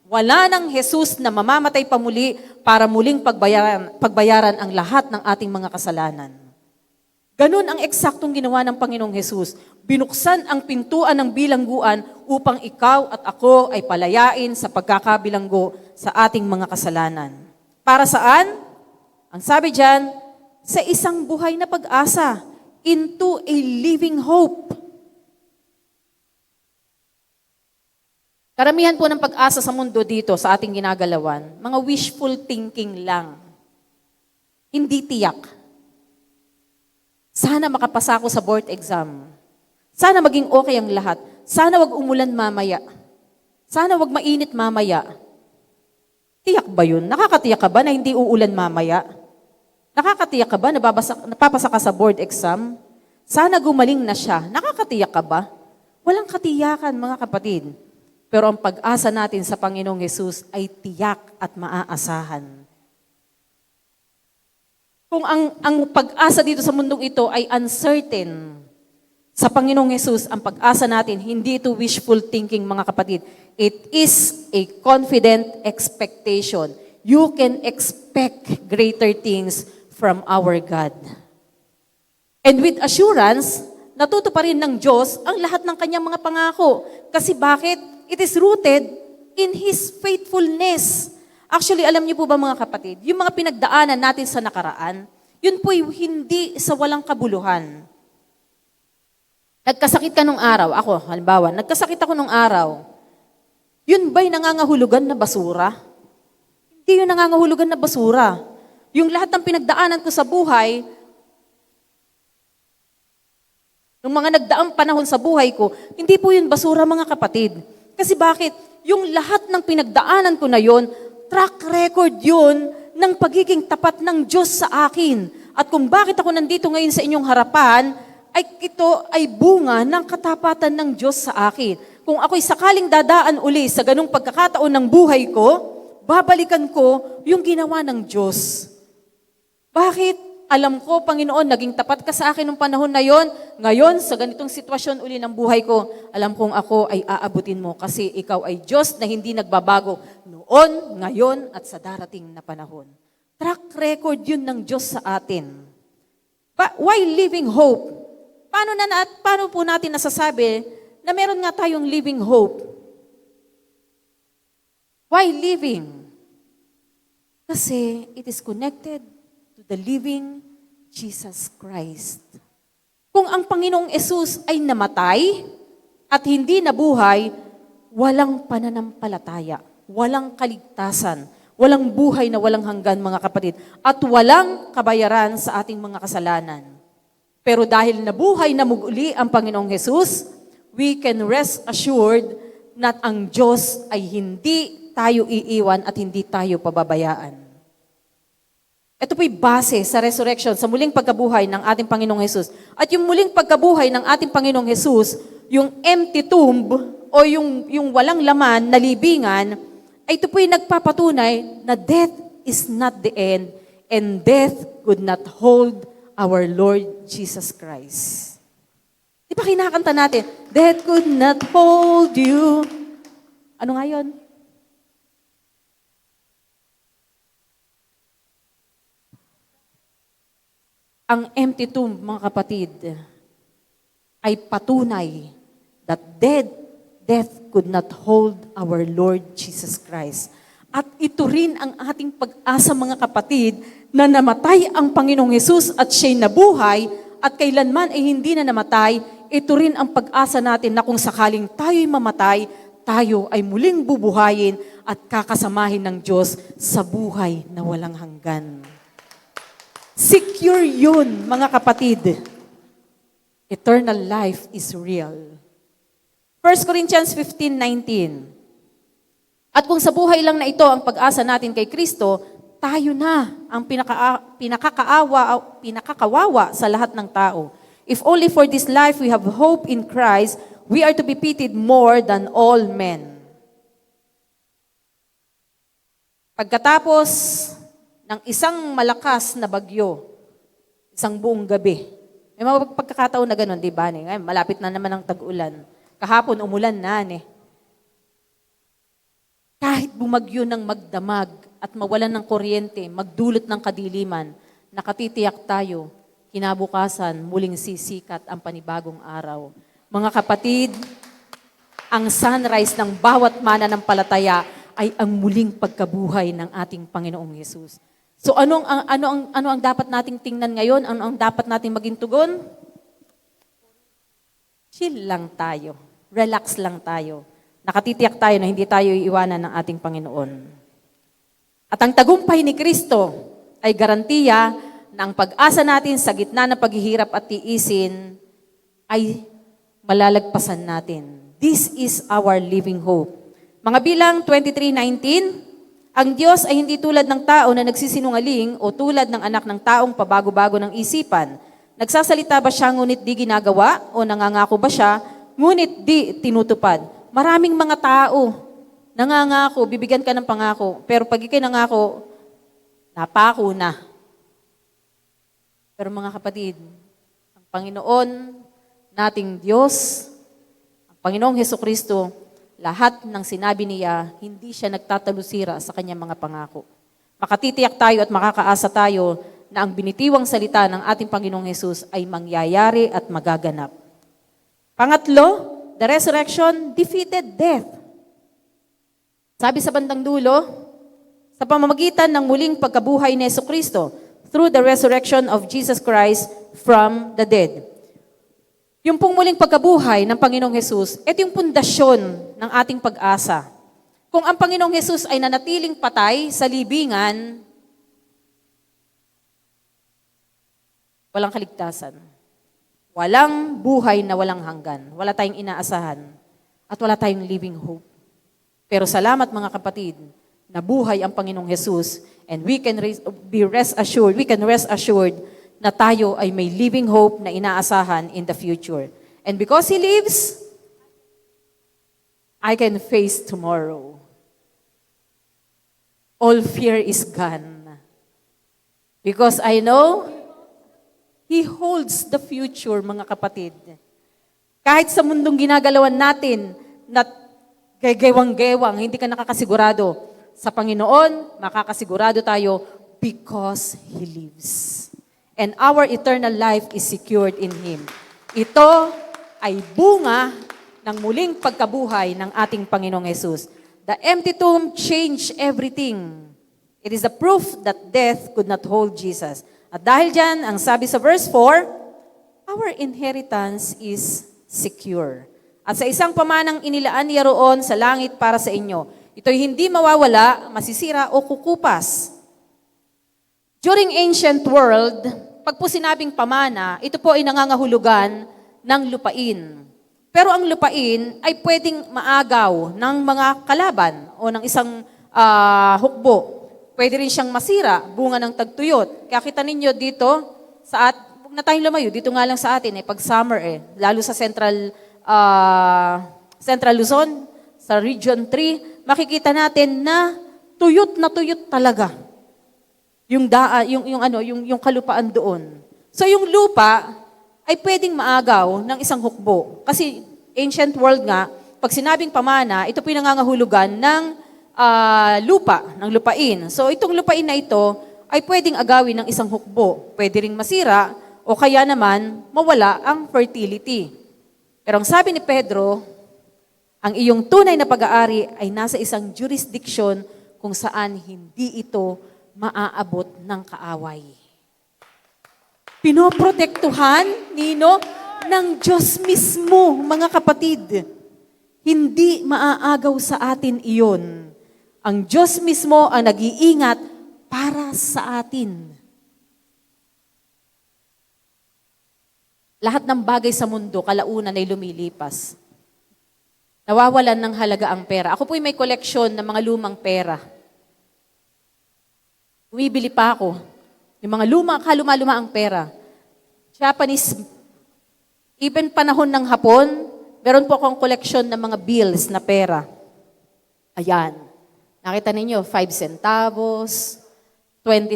B: Wala ng Hesus na mamamatay pa muli para muling pagbayaran ang lahat ng ating mga kasalanan. Ganun ang eksaktong ginawa ng Panginoong Hesus. Binuksan ang pintuan ng bilangguan upang ikaw at ako ay palayain sa pagkakabilanggo sa ating mga kasalanan. Para saan? Ang sabi diyan, sa isang buhay na pag-asa, into a living hope. Karamihan po ng pag-asa sa mundo dito, sa ating ginagalawan, mga wishful thinking lang. Hindi tiyak. Sana makapasa ako sa board exam. Sana maging okay ang lahat. Sana wag umulan mamaya. Sana wag mainit mamaya. Tiyak ba yun? Nakakatiyak ka ba na hindi uulan mamaya? Nakakatiyak ka ba na napapasa ka sa board exam? Sana gumaling na siya. Nakakatiyak ka ba? Walang katiyakan, mga kapatid. Pero ang pag-asa natin sa Panginoong Hesus ay tiyak at maaasahan. Kung ang pag-asa dito sa mundong ito ay uncertain, sa Panginoong Hesus, ang pag-asa natin, hindi ito wishful thinking, mga kapatid. It is a confident expectation. You can expect greater things from our God. And with assurance, natuto pa rin ng Diyos ang lahat ng kanyang mga pangako. Kasi bakit? It is rooted in His faithfulness. Actually, alam niyo po ba, mga kapatid, yung mga pinagdaanan natin sa nakaraan, yun po'y hindi sa walang kabuluhan. Nagkasakit ka nung araw, ako, halimbawa, nagkasakit ako nung araw, yun ba'y nangangahulugan na basura? Hindi yun nangangahulugan na basura. Yung lahat ng pinagdaanan ko sa buhay, yung mga nagdaang panahon sa buhay ko, hindi po yun basura, mga kapatid. Kasi bakit? Yung lahat ng pinagdaanan ko na yun, track record yun ng pagiging tapat ng Diyos sa akin. At kung bakit ako nandito ngayon sa inyong harapan, ay ito ay bunga ng katapatan ng Diyos sa akin. kung ako'y sakaling dadaan uli sa ganung pagkakataon ng buhay ko, babalikan ko yung ginawa ng Diyos. Bakit? Alam ko, Panginoon, naging tapat ka sa akin nung panahon na yon. Ngayon, sa ganitong sitwasyon uli ng buhay ko, alam kong ako ay aabutin mo kasi ikaw ay Diyos na hindi nagbabago noon, ngayon, at sa darating na panahon. Track record yun ng Diyos sa atin. Why living hope? Paano po natin nasasabi na meron nga tayong living hope? Why living? Kasi it is connected to the living Jesus Christ. Kung ang Panginoong Yesus ay namatay at hindi nabuhay, walang pananampalataya, walang kaligtasan, walang buhay na walang hanggan, mga kapatid, at walang kabayaran sa ating mga kasalanan. Pero dahil nabuhay na muli ang Panginoong Yesus, we can rest assured na ang Diyos ay hindi tayo iiwan at hindi tayo pababayaan. Ito po'y base sa resurrection, sa muling pagkabuhay ng ating Panginoong Hesus. At yung muling pagkabuhay ng ating Panginoong Hesus, yung empty tomb o yung walang laman na libingan, ay ito po'y nagpapatunay na death is not the end and death could not hold our Lord Jesus Christ. Di ba kinakanta natin, death could not hold you. Ano nga yun? Ang empty tomb, mga kapatid, ay patunay that death could not hold our Lord Jesus Christ. At ito rin ang ating pag-asa, mga kapatid, na namatay ang Panginoong Hesus at siya'y nabuhay at kailanman ay hindi na namatay, ito rin ang pag-asa natin na kung sakaling tayo'y mamatay, tayo ay muling bubuhayin at kakasamahin ng Diyos sa buhay na walang hanggan. Secure yun, mga kapatid. Eternal life is real. 1 Corinthians 15:19. At kung sa buhay lang na ito ang pag-asa natin kay Kristo, tayo na ang pinakakawawa sa lahat ng tao. If only for this life we have hope in Christ, we are to be pitied more than all men. Pagkatapos ng isang malakas na bagyo, isang buong gabi. May mga pagkakataon na gano'n, di ba? Ngayon, malapit na naman ang tag-ulan. Kahapon, umulan na, Kahit bumagyo ng magdamag at mawalan ng kuryente, magdulot ng kadiliman, nakatitiyak tayo, kinabukasan, muling sisikat ang panibagong araw. Mga kapatid, ang sunrise ng bawat mananampalataya ay ang muling pagkabuhay ng ating Panginoong Yesus. So ano ang dapat nating tingnan ngayon? Ano ang dapat nating maging tugon? Chill lang tayo. Relax lang tayo. Nakatitiyak tayo na hindi tayo iiwanan ng ating Panginoon. At ang tagumpay ni Kristo ay garantiya na ang pag-asa natin sa gitna ng paghihirap at tiisin ay malalagpasan natin. This is our living hope. Mga bilang 23:19, ang Diyos ay hindi tulad ng tao na nagsisinungaling o tulad ng anak ng taong pabago-bago ng isipan. Nagsasalita ba siya ngunit di ginagawa o nangangako ba siya ngunit di tinutupad? Maraming mga tao nangangako, bibigyan ka ng pangako, pero pag ikay nangako, napako na. Pero mga kapatid, ang Panginoon nating Diyos, ang Panginoong Hesukristo, lahat ng sinabi niya, hindi siya nagtatalusira sa kanyang mga pangako. Makatitiyak tayo at makakaasa tayo na ang binitiwang salita ng ating Panginoong Hesus ay mangyayari at magaganap. Pangatlo, the resurrection defeated death. Sabi sa bandang dulo, sa pamamagitan ng muling pagkabuhay ni Hesukristo, through the resurrection of Jesus Christ from the dead. Yung pong muling pagkabuhay ng Panginoong Hesus, ito yung pundasyon ng ating pag-asa. Kung ang Panginoong Hesus ay nanatiling patay sa libingan, walang kaligtasan. Walang buhay na walang hanggan. Wala tayong inaasahan. At wala tayong living hope. Pero salamat mga kapatid, nabuhay ang Panginoong Hesus and we can rest assured na tayo ay may living hope na inaasahan in the future. And because He lives,
A: I can face tomorrow. All fear is gone. Because I know, He holds the future, mga kapatid. Kahit sa mundong ginagalawan natin, na gewang-gewang, hindi ka nakakasigurado. Sa Panginoon, makakasigurado tayo because He lives. And our eternal life is secured in Him. Ito ay bunga ng muling pagkabuhay ng ating Panginoong Yesus. The empty tomb changed everything. It is the proof that death could not hold Jesus. At dahil dyan, ang sabi sa verse 4, our inheritance is secure. At sa isang pamanang inilaan niya roon sa langit para sa inyo, ito'y hindi mawawala, masisira o kukupas. During ancient world, pag po sinabing pamana, ito po ay nangangahulugan ng lupain. Pero ang lupain ay pwedeng maagaw ng mga kalaban o ng isang hukbo. Pwede rin siyang masira, bunga ng tagtuyot. Kaya kita ninyo dito, huwag na tayong lumayo, dito nga lang sa atin, pag summer lalo sa Central Luzon, sa Region 3, makikita natin na tuyot talaga yung kalupaan doon. So yung lupa ay pwedeng maagaw ng isang hukbo. Kasi ancient world nga, pag sinabing pamana, ito po yung nangangahulugan ng lupa, ng lupain. So itong lupain na ito ay pwedeng agawin ng isang hukbo. Pwede ring masira o kaya naman mawala ang fertility. Pero ang sabi ni Pedro, ang iyong tunay na pag-aari ay nasa isang jurisdiction kung saan hindi ito maaabot ng kaaway. Pinoprotektuhan, ng Diyos mismo, mga kapatid. Hindi maaagaw sa atin iyon. Ang Diyos mismo ang nag-iingat para sa atin. Lahat ng bagay sa mundo, kalaunan ay lumilipas. Nawawalan ng halaga ang pera. Ako po'y may koleksyon ng mga lumang pera. Bumibili pa ako. Yung mga kaluma-luma ang pera. Japanese, even panahon ng Hapon, meron po akong koleksyon ng mga bills na pera. Ayan. Nakita ninyo, 5 centavos, 20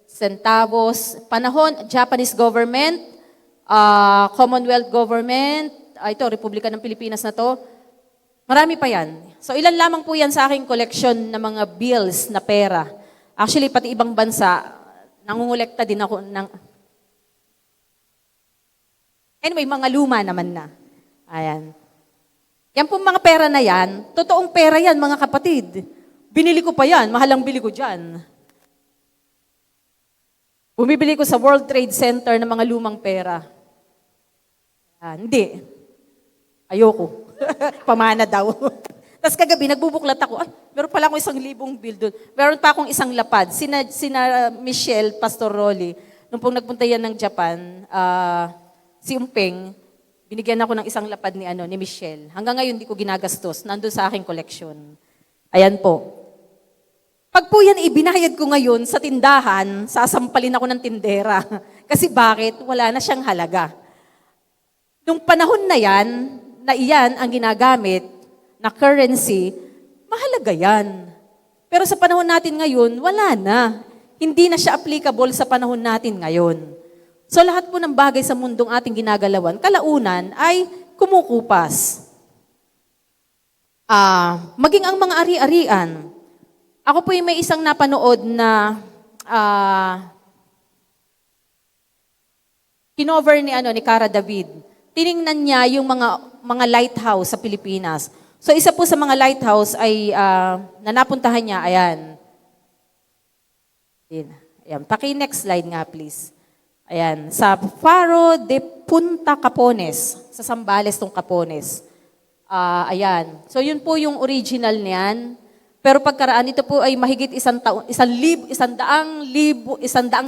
A: centavos. Panahon, Japanese government, Commonwealth government, ito, Republika ng Pilipinas na to. Marami pa yan. So ilan lamang po yan sa aking koleksyon ng mga bills na pera. Actually, pati ibang bansa, nangungulekta din ako ng... Anyway, mga luma naman na. Ayan. Yan po mga pera na yan, totoong pera yan, mga kapatid. Binili ko pa yan, mahalang bili ko dyan. Bumibili ko sa World Trade Center ng mga lumang pera. Hindi. Ayoko. Pamana daw. Tapos kagabi, nagbubuklat ako, meron pala akong 1,000 bill doon. Meron pa akong isang lapad. Sina Michelle Pastor Rolly, nung pong nagpunta yan ng Japan, si Umpeng, binigyan ako ng isang lapad ni Michelle. Hanggang ngayon, hindi ko ginagastos. Nandun sa aking koleksyon. Ayan po. Pag po yan ibinayad ko ngayon sa tindahan, sasampalin ako ng tindera. Kasi bakit? Wala na siyang halaga. Nung panahon na yan, na iyan ang ginagamit na currency, mahalaga yan. Pero sa panahon natin ngayon, wala na. Hindi na siya applicable sa panahon natin ngayon. So lahat po ng bagay sa mundong ating ginagalawan, kalaunan ay kumukupas. Maging ang mga ari-arian. Ako po may isang napanood na kinover ni Cara David. Tiningnan niya yung mga lighthouse sa Pilipinas. So isa po sa mga lighthouse ay na napuntahan niya, ayan. Ayan. Paki-next slide nga please. Ayan, sa Faro de Punta Capones, sa Zambales tong Capones. Ayan. So yun po yung original niyan. Pero pagkaraan ito po ay mahigit 100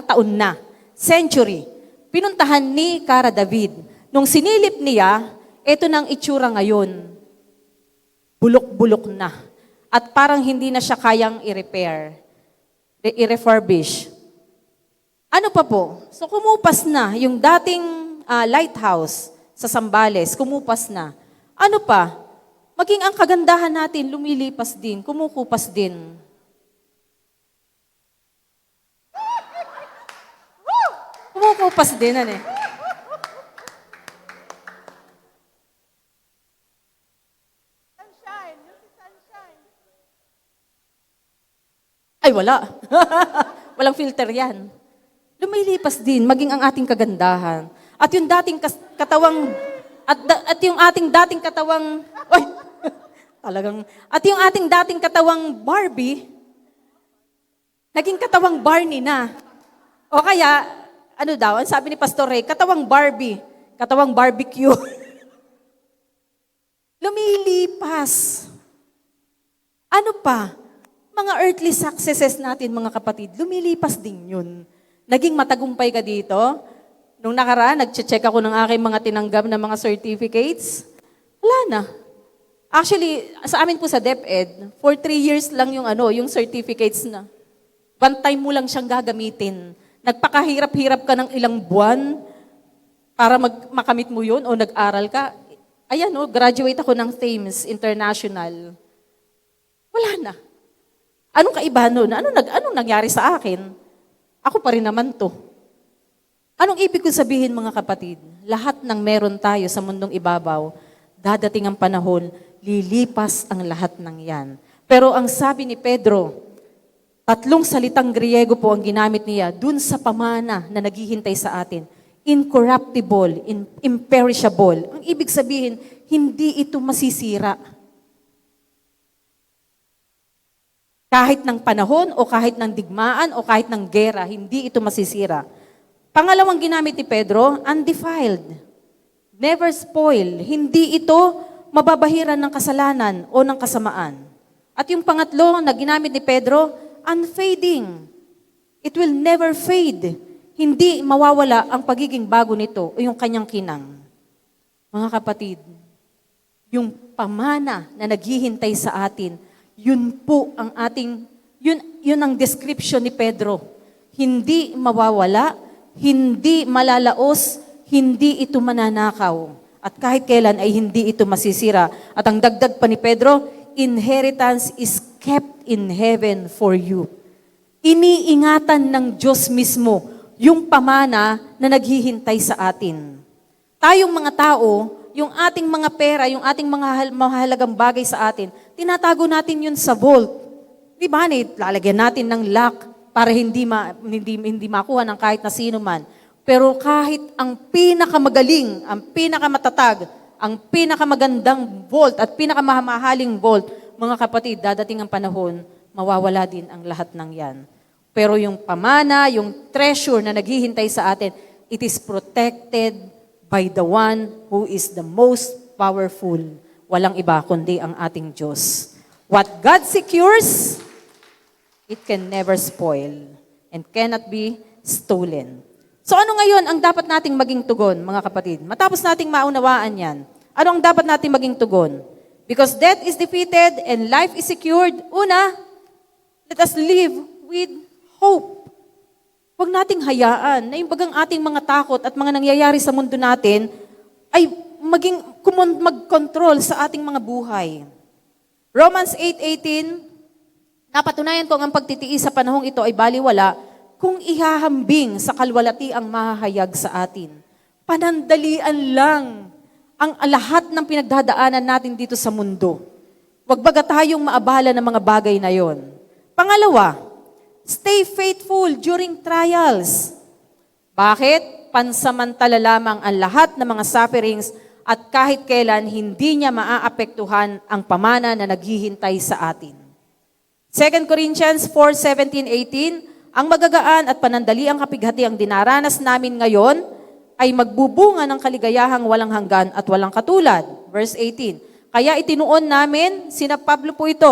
A: taon na. Century. Pinuntahan ni Cara David. Nung sinilip niya, ito nang itsura ngayon. Bulok-bulok na. At parang hindi na siya kayang i-repair, i-refurbish. Ano pa po? So kumupas na yung dating lighthouse sa Zambales, kumupas na. Ano pa?
B: Maging ang kagandahan natin, lumilipas din, kumukupas din. Kumukupas din, ano eh. Ay, wala. Walang filter yan. Lumilipas din, maging ang ating kagandahan. At yung dating katawang, at yung ating dating katawang, oy, talagang, at yung ating dating katawang Barbie, naging katawang Barney na. O kaya, ano daw, ang sabi ni Pastor Ray, katawang Barbie, katawang barbecue. Lumilipas. Ano pa? Mga earthly successes natin, mga kapatid, lumilipas din yun. Naging matagumpay ka dito. Nung nakaraan, nag-check ako ng aking mga tinanggap na mga certificates. Wala na. Actually, sa amin po sa DepEd, for 3 years lang yung certificates na. One time mo lang siyang gagamitin. Nagpakahirap-hirap ka ng ilang buwan para makamit mo yun o nag-aral ka. Ayan, graduate ako ng Thames International. Wala na. Anong kaiba nun? Anong nangyari sa akin? Ako pa rin naman to. Anong ibig ko sabihin, mga kapatid? Lahat ng meron tayo sa mundong ibabaw, dadating ang panahon, lilipas ang lahat ng yan. Pero ang sabi ni Pedro, 3 salitang Griego po ang ginamit niya dun sa pamana na naghihintay sa atin. Incorruptible, imperishable. Ang ibig sabihin, hindi ito masisira. Kahit ng panahon o kahit ng digmaan o kahit ng gera, hindi ito masisira. Pangalawang ginamit ni Pedro, undefiled. Never spoil. Hindi ito mababahiran ng kasalanan o ng kasamaan. At yung pangatlo na ginamit ni Pedro, unfading. It will never fade. Hindi mawawala ang pagiging bago nito o yung kanyang kinang. Mga kapatid, yung pamana na naghihintay sa atin, yun po ang ating, yun ang description ni Pedro. Hindi mawawala, hindi malalaos, hindi ito mananakaw. At kahit kailan ay hindi ito masisira. At ang dagdag pa ni Pedro, inheritance is kept in heaven for you. Iniingatan ng Diyos mismo yung pamana na naghihintay sa atin. Tayong mga tao, yung ating mga pera, yung ating mga mahalagang bagay sa atin, tinatago natin yun sa vault. Di ba? Lalagyan natin ng lock para hindi makuha ng kahit na sino man. Pero kahit ang pinakamagaling, ang pinakamatatag, ang pinakamagandang vault at pinakamamahaling vault, mga kapatid, dadating ang panahon, mawawala din ang lahat ng yan. Pero yung pamana, yung treasure na naghihintay sa atin, it is protected by the one who is the most powerful. Walang iba kundi ang ating Diyos. What God secures, it can never spoil and cannot be stolen. So ano ngayon ang dapat nating maging tugon, mga kapatid? Matapos nating maunawaan yan, ano ang dapat nating maging tugon? Because death is defeated and life is secured, una, let us live with hope. Huwag nating hayaan na yung bagang ating mga takot at mga nangyayari sa mundo natin ay mag-control sa ating mga buhay. Romans 8:18, napatunayan ko ang pagtitiis sa panahong ito ay baliwala kung ihahambing sa kalwalati ang mahahayag sa atin. Panandalian lang ang lahat ng pinagdadaanan natin dito sa mundo. Huwag baga tayong maabala ng mga bagay na yon. Pangalawa, stay faithful during trials. Bakit? Pansamantala lamang ang lahat ng mga sufferings at kahit kailan hindi niya maaapektuhan ang pamana na naghihintay sa atin. 2 Corinthians 4:17-18, ang magagaan at panandaliang kapighati ang dinaranas namin ngayon ay magbubunga ng kaligayahang walang hanggan at walang katulad. Verse 18, kaya itinuon namin, sina Pablo po ito,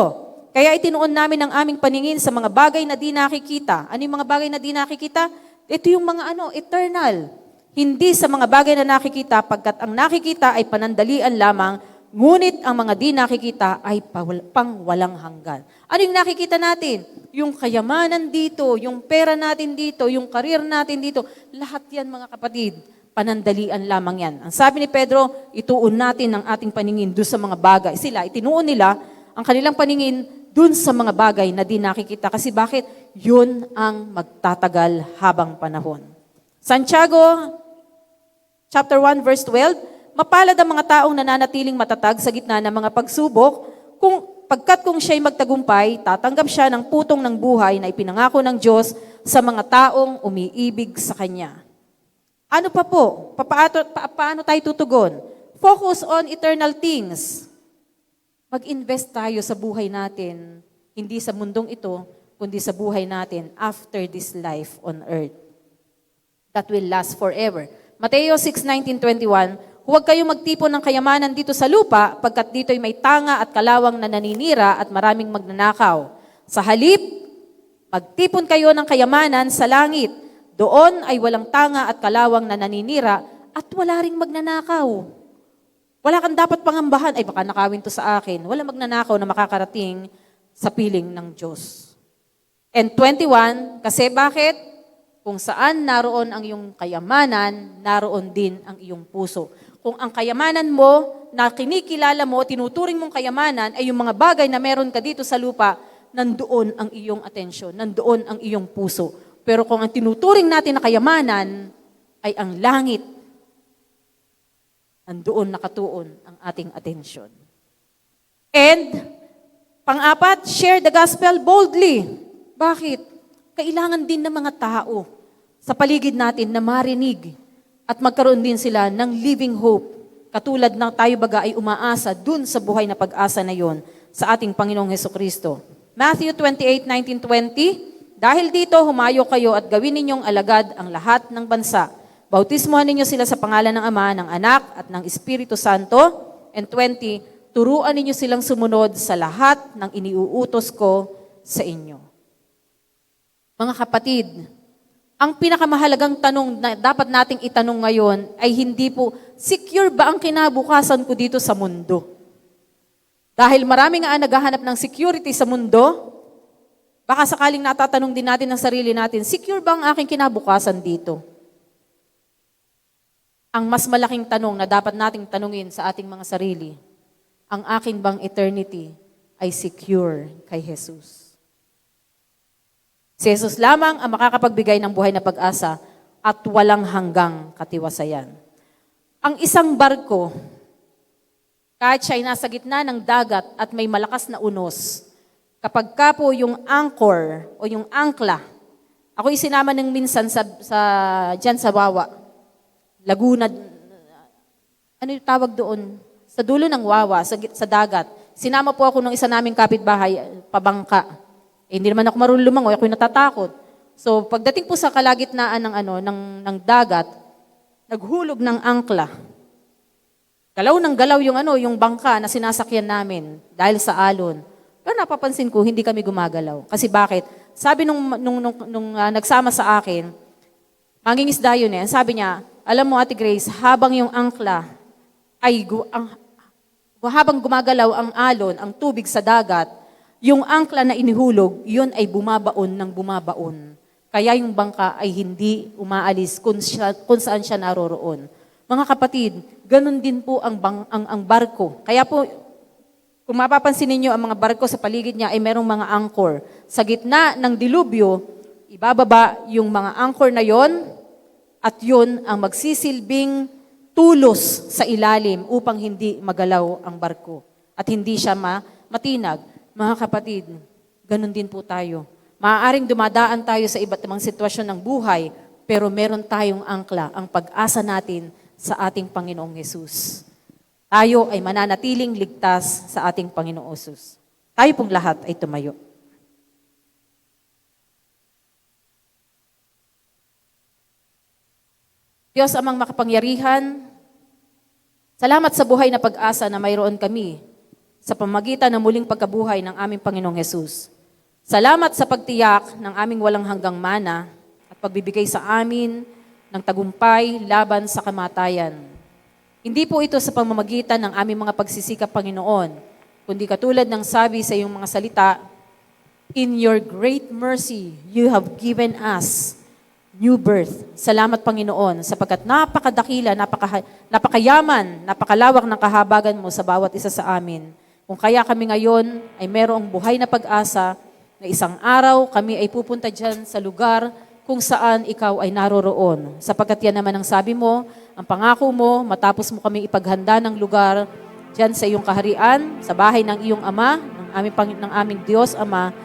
B: kaya itinuon namin ang aming paningin sa mga bagay na di nakikita. Ano yung mga bagay na di nakikita? Ito yung mga eternal. Hindi sa mga bagay na nakikita, pagkat ang nakikita ay panandalian lamang, ngunit ang mga di nakikita ay pang walang hanggan. Ano yung nakikita natin? Yung kayamanan dito, yung pera natin dito, yung karir natin dito, lahat yan mga kapatid,
D: panandalian lamang yan. Ang sabi ni Pedro, ituon natin ang ating paningin doon sa mga bagay. Sila, itinuon nila ang kanilang paningin doon sa mga bagay na di nakikita. Kasi bakit? Yun ang magtatagal habang panahon. Santiago, chapter 1, verse 12, mapalad ang mga taong nananatiling matatag sa gitna ng mga pagsubok, pagkat kung siya'y magtagumpay, tatanggap siya ng putong ng buhay na ipinangako ng Diyos sa mga taong umiibig sa Kanya. Ano pa po? Paano tayo tutugon? Focus on eternal things. Mag-invest tayo sa buhay natin, hindi sa mundong ito, kundi sa buhay natin after this life on earth. That will last forever. Mateo 6:19-21, huwag kayong magtipon ng kayamanan dito sa lupa, pagkat dito'y may tanga at kalawang na naninira at maraming magnanakaw. Sa halip, magtipon kayo ng kayamanan sa langit. Doon ay walang tanga at kalawang na naninira at wala ring magnanakaw. Wala kang dapat pangambahan, ay baka nakawin to sa akin. Wala magnanakaw na makakarating sa piling ng Diyos. And 21, kasi bakit? Kung saan naroon ang iyong kayamanan, naroon din ang iyong puso. Kung ang kayamanan mo, na kinikilala mo, tinuturing mong kayamanan, ay yung mga bagay na meron ka dito sa lupa, nandoon ang iyong atensyon, nandoon ang iyong puso. Pero kung ang tinuturing natin na kayamanan, ay ang langit, nandoon nakatuon ang ating atensyon. And, pang-apat, share the gospel boldly. Bakit? Kailangan din ng mga tao sa paligid natin na marinig at magkaroon din sila ng living hope. Katulad ng tayo baga ay umaasa dun sa buhay na pag-asa na yon sa ating Panginoong Hesukristo. Matthew 28:19-20, dahil dito humayo kayo at gawin ninyong alagad ang lahat ng bansa. Bautismuhan ninyo sila sa pangalan ng Ama, ng Anak, at ng Espiritu Santo. And 20, turuan ninyo silang sumunod sa lahat ng iniuutos ko sa inyo. Mga kapatid, ang pinakamahalagang tanong na dapat nating itanong ngayon ay hindi po, secure ba ang kinabukasan ko dito sa mundo? Dahil marami nga naghahanap ng security sa mundo, baka sakaling natatanong din natin ang sarili natin, secure ba ang aking kinabukasan dito? Ang mas malaking tanong na dapat nating tanungin sa ating mga sarili, ang akin bang eternity ay secure kay Jesus? Si Jesus lamang ang makakapagbigay ng buhay na pag-asa at walang hanggang katiwasayan. Ang isang barko, kahit siya ay nasa gitna ng dagat at may malakas na unos, kapag ka po yung anchor o yung angkla, ako isinama ng minsan dyan sa Wawa, Laguna, ano yung tawag doon? Sa dulo ng Wawa, sa dagat. Sinama po ako ng isa naming kapitbahay, pabangka. Eh, hindi naman ako marunong lumangoy, ako'y natatakot. So, pagdating po sa kalagitnaan ng dagat, naghulog ng angkla. Galaw ng galaw yung bangka na sinasakyan namin dahil sa alon. Pero napapansin ko, hindi kami gumagalaw. Kasi bakit? Sabi nung nagsama sa akin, mangingisda yun eh, sabi niya, alam mo, Ate Grace, habang yung angkla habang gumagalaw ang alon, ang tubig sa dagat, yung angkla na inihulog, yun ay bumabaon ng bumabaon. Kaya yung bangka ay hindi umaalis kung saan siya naroroon. Mga kapatid, ganun din po ang barko. Kaya po, kung mapapansin ninyo, ang mga barko sa paligid niya ay merong mga anchor. Sa gitna ng dilubyo, ibababa yung mga anchor na yon, at yun ang magsisilbing tulos sa ilalim upang hindi magalaw ang barko at hindi siya matinag. Mga kapatid, ganun din po tayo. Maaaring dumadaan tayo sa iba't ibang sitwasyon ng buhay, pero meron tayong angkla, ang pag-asa natin sa ating Panginoong Hesus. Tayo ay mananatiling ligtas sa ating Panginoong Hesus. Tayo pong lahat ay tumayo. Diyos amang makapangyarihan, salamat sa buhay na pag-asa na mayroon kami sa pamagitan ng muling pagkabuhay ng aming Panginoong Hesus. Salamat sa pagtiyak ng aming walang hanggang mana at pagbibigay sa amin ng tagumpay laban sa kamatayan. Hindi po ito sa pamamagitan ng aming mga pagsisikap, Panginoon, kundi katulad ng sabi sa iyong mga salita, in your great mercy, you have given us new birth. Salamat, Panginoon, sapagkat napakadakila, napakayaman, napakalawak ng kahabagan mo sa bawat isa sa amin. Kung kaya kami ngayon ay merong buhay na pag-asa na isang araw kami ay pupunta dyan sa lugar kung saan ikaw ay naroroon. Sapagkat yan naman ang sabi mo, ang pangako mo, matapos mo kami ipaghanda ng lugar dyan sa iyong kaharian, sa bahay ng iyong Ama, ng aming Diyos Ama,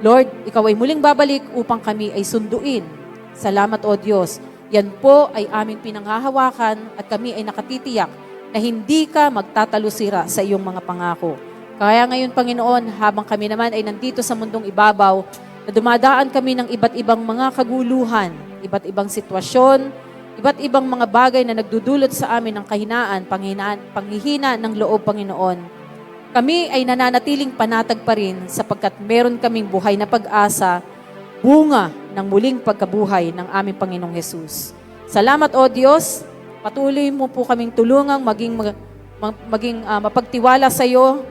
D: Lord, ikaw ay muling babalik upang kami ay sunduin. Salamat, O Diyos. Yan po ay aming pinanghahawakan at kami ay nakatitiyak na hindi ka magtatalusira sa iyong mga pangako. Kaya ngayon, Panginoon, habang kami naman ay nandito sa mundong ibabaw, na dumadaan kami ng iba't ibang mga kaguluhan, iba't ibang sitwasyon, iba't ibang mga bagay na nagdudulot sa amin ng kahinaan, panghihina ng loob, Panginoon. Kami ay nananatiling panatag pa rin sapagkat meron kaming buhay na pag-asa, bunga ng muling pagkabuhay ng aming Panginoong Hesus. Salamat, O Diyos. Patuloy mo po kaming tulungang maging mapagtiwala sa iyo,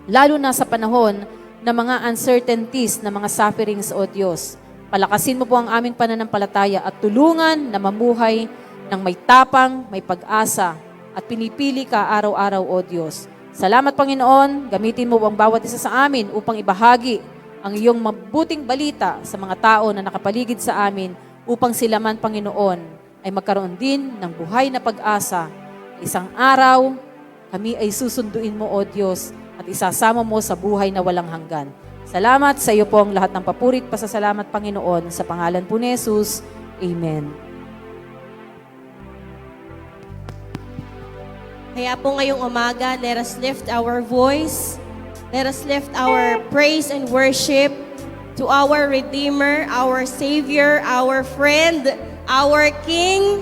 D: lalo na sa panahon ng mga uncertainties, na mga sufferings, O Diyos. Palakasin mo po ang aming pananampalataya at tulungan na mamuhay ng may tapang, may pag-asa at pinipili ka araw-araw, O Diyos. Salamat, Panginoon. Gamitin mo ang bawat isa sa amin upang ibahagi ang iyong mabuting balita sa mga tao na nakapaligid sa amin upang sila man, Panginoon, ay magkaroon din ng buhay na pag-asa. Isang araw, kami ay susunduin mo, O Diyos, at isasama mo sa buhay na walang hanggan. Salamat sa iyo po ang lahat ng papurit, pasasalamat, Panginoon, sa pangalan po ni Jesus. Amen.
B: Kaya po ngayong umaga, let us lift our voice. Let us lift our praise and worship to our Redeemer, our Savior, our friend, our King,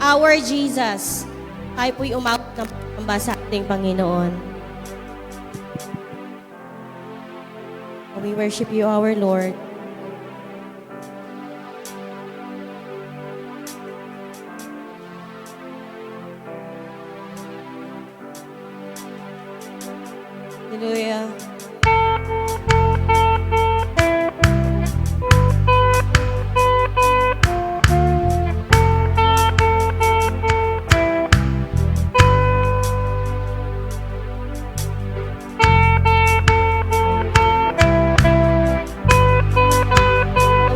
B: our Jesus. Tayo po'y umabot ng pangamba sa ating Panginoon. We worship you, our Lord. Hallelujah.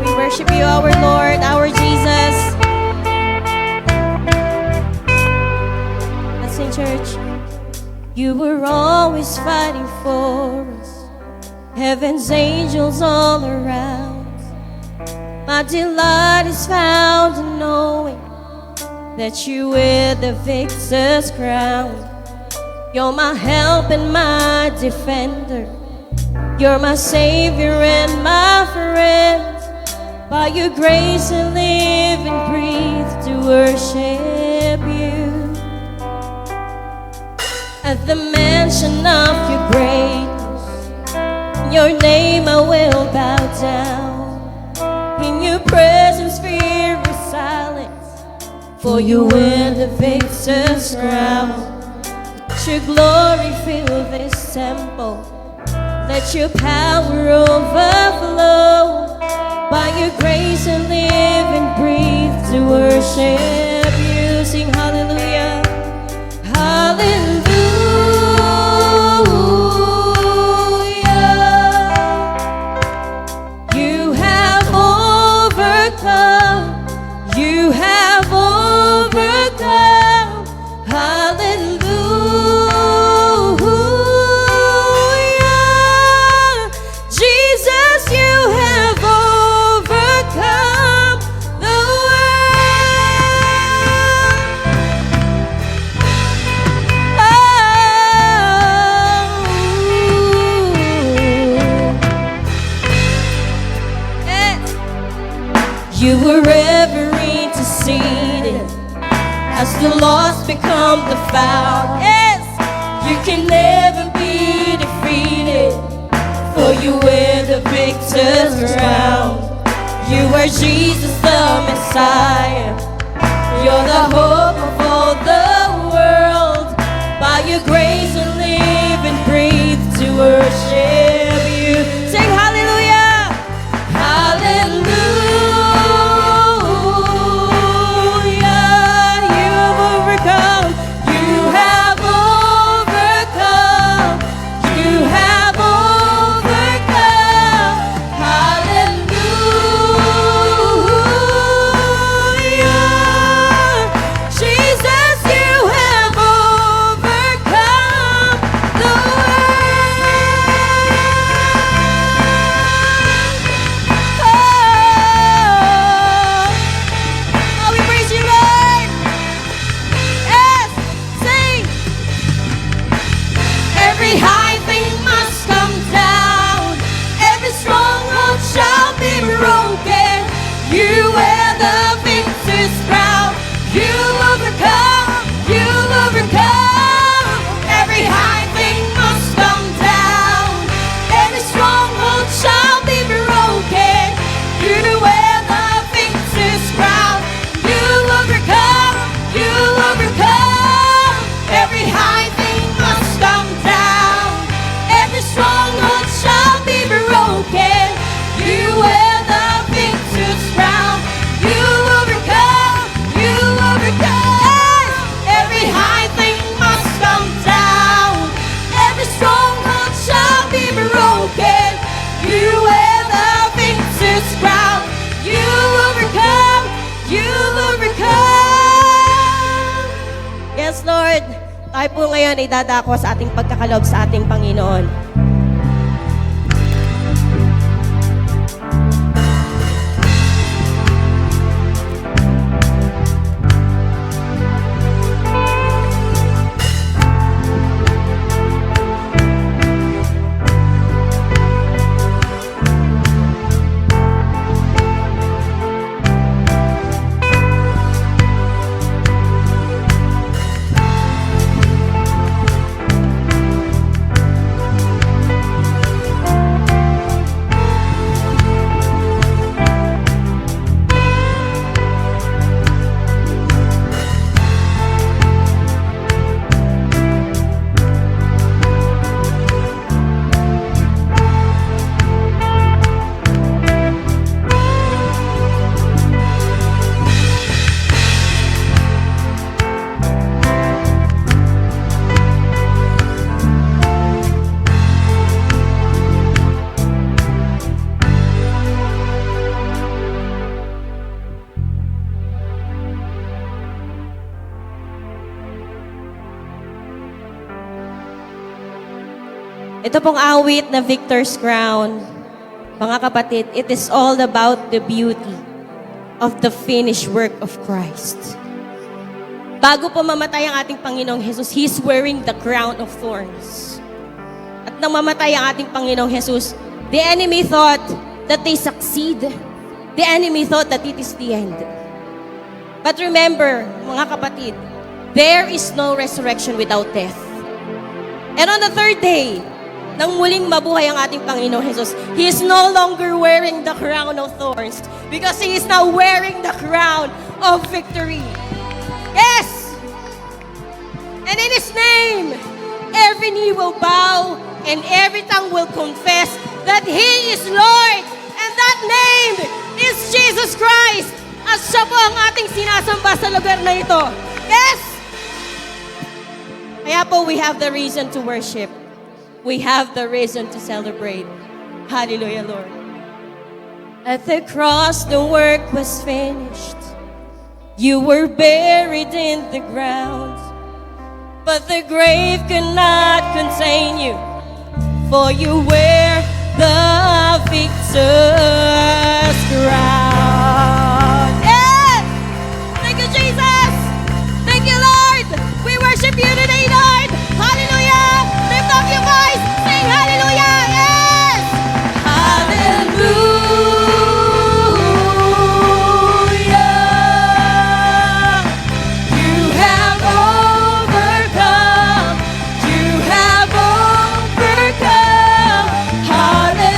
B: We worship you, our Lord, our Jesus. Let's sing, church. You were always fighting for us, heaven's angels all around. My delight is found in knowing that you wear the victor's crown. You're my help and my defender. You're my savior and my friend. By your grace I live and breathe to worship you. At the mention of your greatness, in your name I will bow down. In your presence fear is silence, for you win the victor's crown. Let your glory fill this temple, let your power overflow. By your grace I live and breathe to worship you. Sing hallelujah, hallelujah. You have overcome. Hallelujah. Jesus, you have overcome the world. You were ever interceding as the lost become the found. Yes, you can never be defeated, for you wear the victor's crown. You are Jesus the Messiah. You're the hope of all the world. By your grace I live and breathe to worship you. Sing hallelujah, hallelujah. Tayo po ngayon ay dadako sa ating pagkakaloob sa ating Panginoon. Ito pong awit na Victor's Crown. Mga kapatid, it is all about the beauty of the finished work of Christ. Bago po mamatay ang ating Panginoong Jesus, He's wearing the crown of thorns. At nang mamatay ang ating Panginoong Jesus, the enemy thought that they succeed. The enemy thought that it is the end. But remember, mga kapatid, there is no resurrection without death. And on the third day, nang muling mabuhay ang ating Panginoong Jesus, He is no longer wearing the crown of thorns because He is now wearing the crown of victory. Yes! And in His name, every knee will bow and every tongue will confess that He is Lord. And that name is Jesus Christ. At siya po ang ating sinasamba sa lugar na ito. Yes! Kaya po, we have the reason to worship. We have the reason to celebrate. Hallelujah, Lord. At the cross, the work was finished. You were buried in the ground, but the grave could not contain you, for you wear the victor's crown. Yes! Thank you, Jesus! Thank you, Lord! We worship you today, Lord! Hallelujah! Lift up your voice! Sing hallelujah! Yes! Hallelujah! You have overcome! You have overcome! Hallelujah!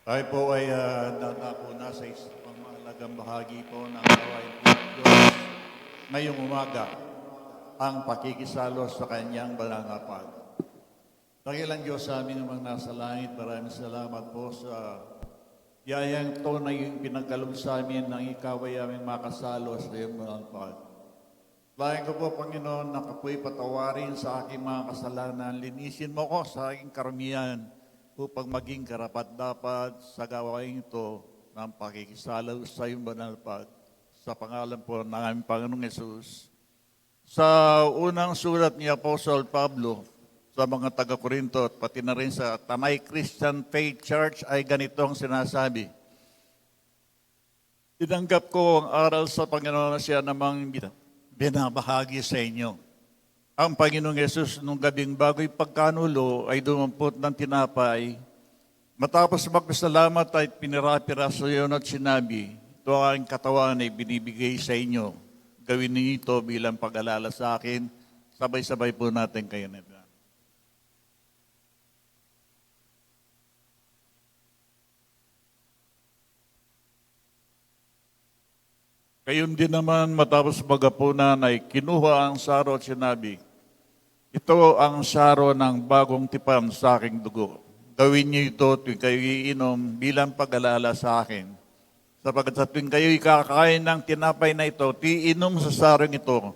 E: Tayo po ay dadako na sa isang mahalagang bahagi po ng gawain ng Diyos ngayong umaga, ang pakikisalo sa Kanyang banal na pag. Dakilang Diyos sa amin namang nasa langit, maraming salamat po sa biyayang ito na yung pinagkaloob sa amin ng ikaw ay aming makasalo sa iyong banal na pag. Lain ko po, Panginoon, na kapoy patawarin sa aking mga kasalanan. Linisin mo ko sa aking karamihan upang maging karapat-dapat sa gawain ito ng pakikisalo sa iyong banal pag. Sa pangalan po ng aming Panginoong Yesus. Sa unang sulat ni Apostle Pablo sa mga taga-Korinto at pati na rin sa Tanay Christian Faith Church ay ganito ang sinasabi. Tinanggap ko ang aral sa Panginoon na siya namang binabahagi sa inyo. Ang Panginoong Yesus nung gabing bago'y pagkanulo ay dumampot ng tinapay. Matapos magpasalamat ay pinirapiraso yun at sinabi, ito ang katawan ay binibigay sa inyo. Gawin niyo ito bilang pag-alala sa akin. Sabay-sabay po natin kayo nito. Gayon din naman matapos magapunan ay kinuha ang saro at sinabi, ito ang saro ng bagong tipan sa aking dugo. Gawin niyo ito tuwing kayo iinom bilang pag-alala sa akin. Sapagkat sa tuwing kayo ikakain ng tinapay na ito, iinom sa sarong ito,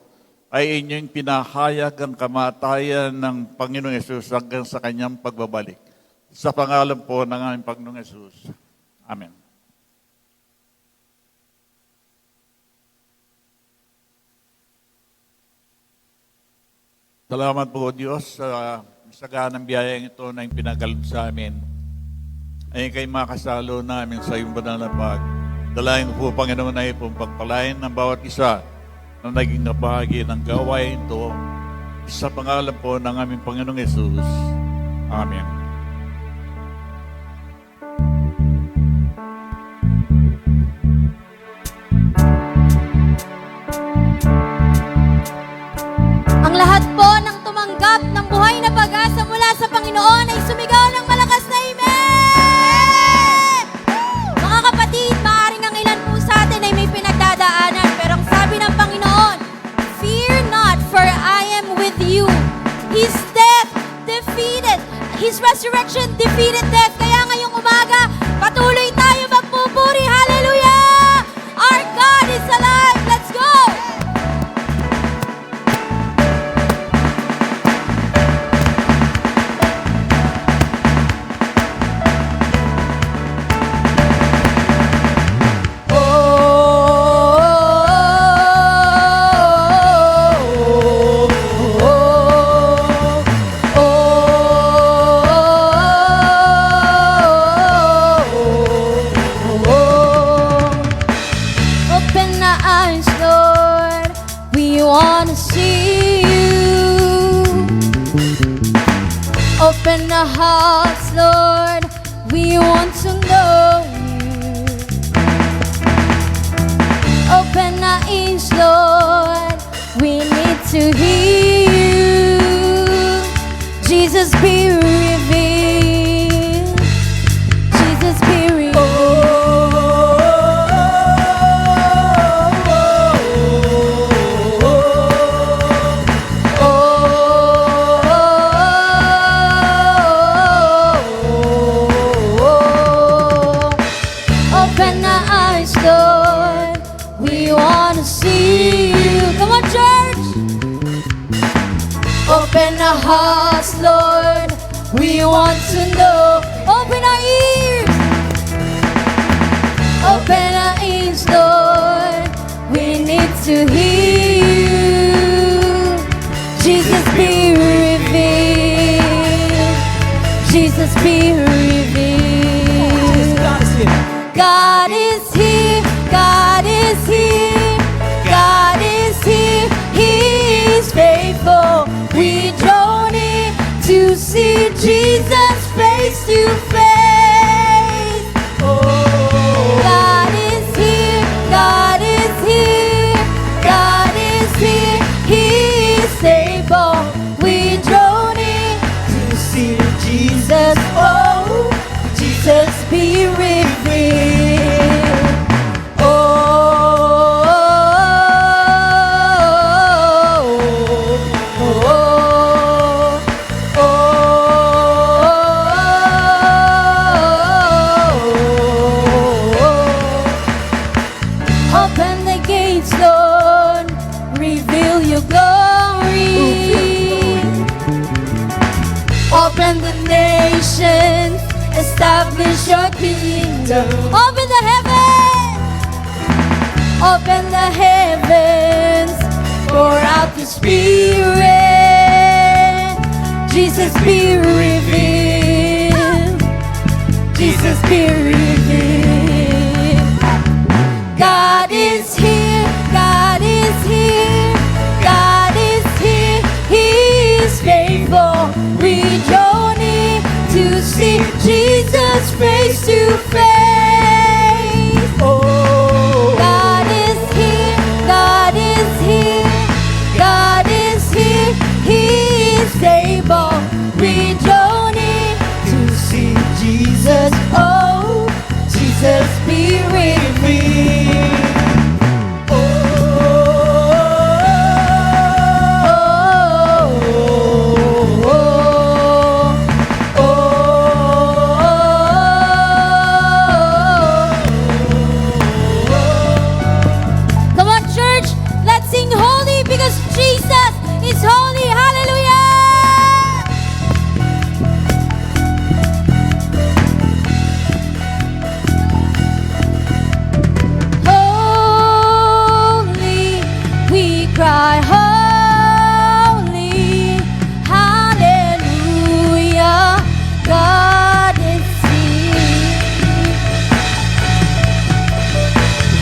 E: ay inyong pinahayag ang kamatayan ng Panginoong Yesus hanggang sa kanyang pagbabalik. Sa pangalan po ng aming Panginoong Yesus. Amen. Salamat po Diyos sa saganang biyayang ito na yung pinagkaloob sa amin. Ay kay makasalo namin sa iyong banal na pag. Dalayan po Panginoon ay pong pagpalain ng bawat isa na naging nabahagi ng gawain ito sa pangalan po ng aming Panginoong Yesus. Amen.
B: Ang lahat po ng tumanggap ng buhay na pag-asa mula sa Panginoon ay sumigaw ng malakas na amen! Mga kapatid, maaaring ang ilan po sa atin ay may pinagdadaanan, pero ang sabi ng Panginoon, fear not, for I am with you. His death defeated, His resurrection defeated death. Kaya ngayong umaga, patuloy tayo magpupuri. Hallelujah! Our God is alive! Let's go! Open the eyes, Lord, we want to see you. Open the hearts, Lord, we want to know you. Open the ears, Lord, we need to hear you. Jesus, be revealed. Jesus, be Open the eyes, Lord, we want to see you. Come on, church. Open our hearts, Lord, we want to know. Open our ears. Open our ears, Lord, we need to hear you. Jesus, be revealed. Jesus, be revealed. God is here, God is here, God is here, He is faithful. We draw near to see Jesus face to face. God is here, God is here, God is here, He is able. We draw near to see Jesus. Oh, Jesus, be real. establish your kingdom. Open the heavens, open the heavens, pour out the Spirit. Jesus be revealed, Jesus be revealed. God is here, God is here, God is here, He is faithful. We journey to see Jesus face to face. Oh, God is here, God is here, God is here, He is able. We journey to see Jesus. Oh, Jesus be revealed. Come on, church, let's sing holy because Jesus is holy. Hallelujah! Holy, we cry, holy, hallelujah, God is here.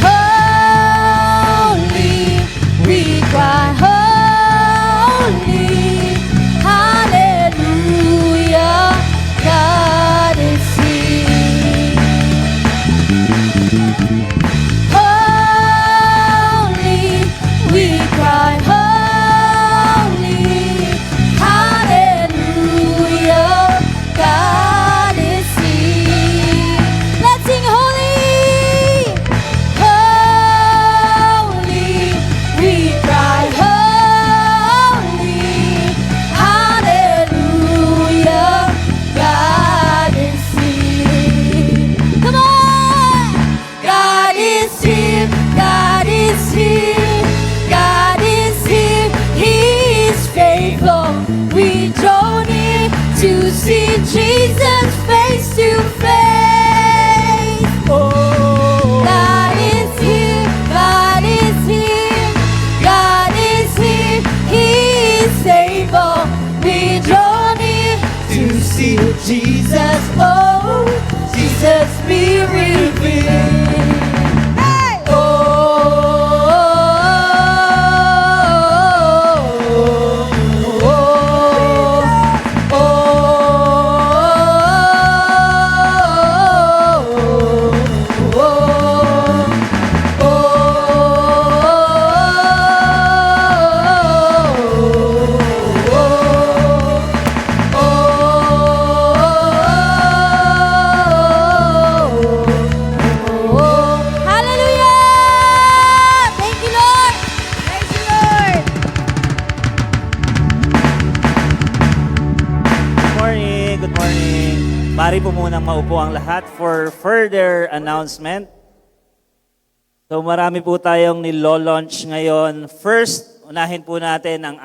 B: Holy, we cry, holy, hallelujah, God is here. Holy, we cry, holy, hallelujah, God is here. Let's sing holy, holy, we cry, holy, hallelujah, God is here. Come on! God is here, God is here, God is here, He is faithful. We journey to see Jesus face to face. Oh, God is here, God is here, God is here, He is able. We journey to see Jesus. Oh, Jesus be revealed. Hey! Hallelujah! Thank you, Lord. Praise you, Lord.
F: Good morning, good morning. Mari po munang maupo ang lahat for further announcement. So marami po tayong nilo-launch ngayon. First, unahin po natin ang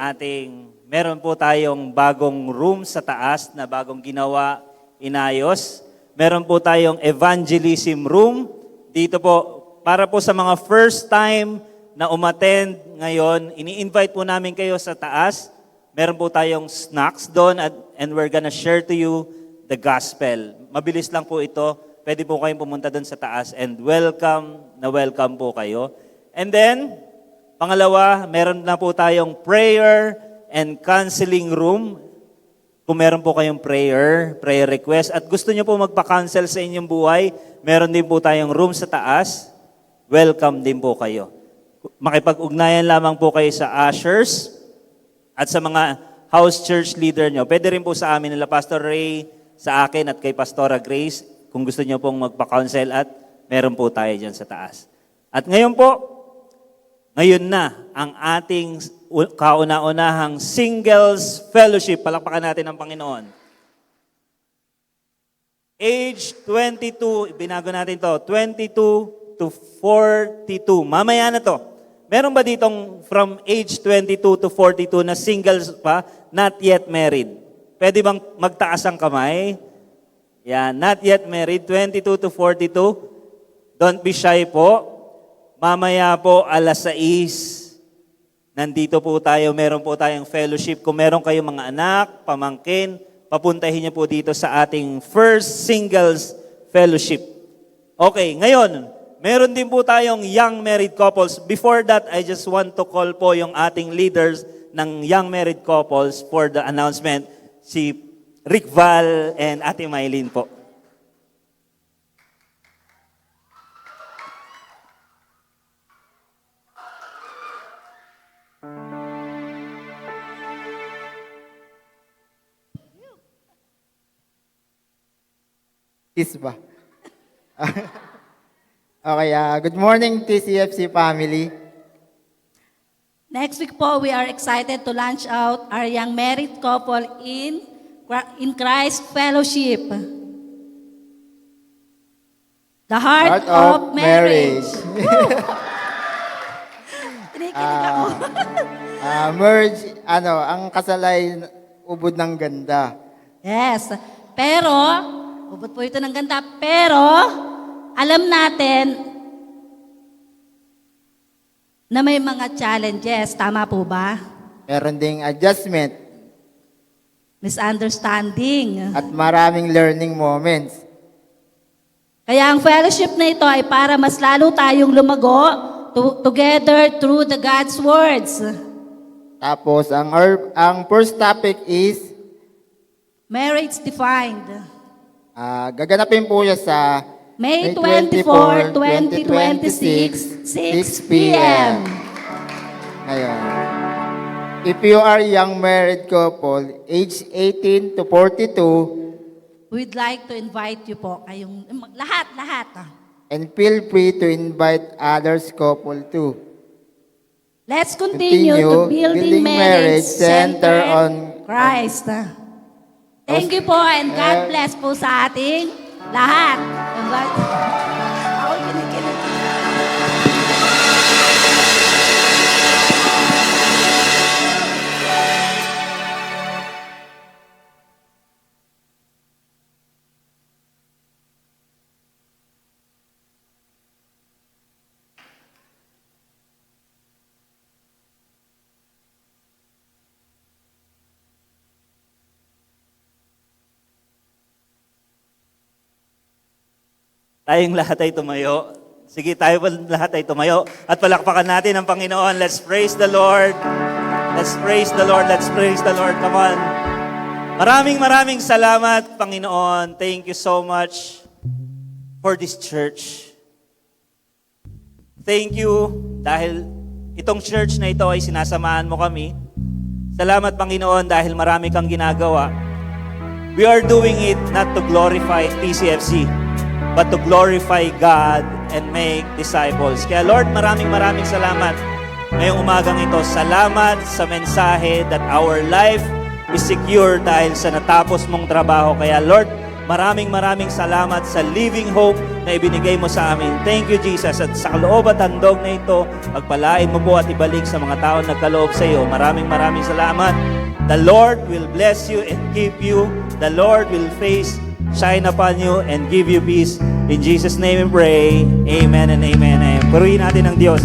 F: meron po tayong bagong room sa taas na bagong ginawa, inayos. Meron po tayong evangelism room. Dito po, para po sa mga first time na umattend ngayon, ini-invite po namin kayo sa taas. Meron po tayong snacks doon and we're gonna share to you the gospel. Mabilis lang po ito. Pwede po kayong pumunta doon sa taas and welcome po kayo. And then, pangalawa, meron na po tayong prayer and counseling room. Kung meron po kayong prayer request, at gusto nyo po magpa-counsel sa inyong buhay, meron din po tayong room sa taas. Welcome din po kayo. Makipag-ugnayan lamang po kayo sa ushers at sa mga house church leader nyo. Pwede rin po sa amin nila Pastor Ray, sa akin at kay Pastora Grace, kung gusto nyo pong magpa-counsel at meron po tayo dyan sa taas. At ngayon na ang ating kauna-unahang singles fellowship. Palakpakan natin ang Panginoon. Age 22, binago natin to, 22 to 42. Mamaya na to. Meron ba ditong from age 22 to 42 na singles pa, not yet married? Pwede bang magtaas ang kamay? Yan, not yet married, 22 to 42. Don't be shy po. Mamaya po, alas 6, nandito po tayo, meron po tayong fellowship. Kung meron kayong mga anak, pamangkin, papuntahin niyo po dito sa ating first singles fellowship. Okay, ngayon, meron din po tayong young married couples. Before that, I just want to call po yung ating leaders ng young married couples for the announcement. Si Rick Val and Ate Maylene po.
G: Kiss ba? Okay, good morning TCFC family.
B: Next week po, we are excited to launch out our young married couple in Christ Fellowship. The Heart, of Marriage. Kinikilig ako.
G: Merge, ang kasalay ubod ng ganda.
B: Yes. Pero, ubod po ito ng ganda, pero, alam natin na may mga challenges. Tama po ba?
G: Meron ding adjustment
B: Misunderstanding.
G: at maraming learning moments.
B: Kaya ang fellowship na ito ay para mas lalo tayong lumago together through the God's words.
G: Tapos, ang first topic is,
B: Marriage Defined.
G: gaganapin po siya sa
B: May 24, 2026, 6 p.m.
G: Ngayon, if you are young married couple, age 18 to 42,
B: We'd like to invite you po, kayong lahat.
G: and feel free to invite others couple too.
B: Let's continue to building marriage center on Christ. Thank you po and God bless po sa ating lahat. Ako kinikilig.
F: Tayong lahat ay tumayo. Sige, tayo pa lahat ay tumayo. At palakpakan natin ang Panginoon. Let's praise the Lord. Let's praise the Lord. Let's praise the Lord. Come on. Maraming salamat, Panginoon. Thank you so much for this church. Thank you dahil itong church na ito ay sinasamahan mo kami. Salamat, Panginoon, dahil marami kang ginagawa. We are doing it not to glorify TCFC, but to glorify God and make disciples. Kaya Lord, maraming salamat ngayong umagang ito. Salamat sa mensahe that our life is secure dahil sa natapos mong trabaho. Kaya Lord, maraming salamat sa living hope na ibinigay mo sa amin. Thank you, Jesus. At sa kaloob at handog na ito, pagpalain mo po at ibalik sa mga tao nagkaloob sa iyo. Maraming salamat. The Lord will bless you and keep you. The Lord will shine upon you and give you peace. In Jesus' name we pray. Amen and amen. Purihin natin ang Diyos.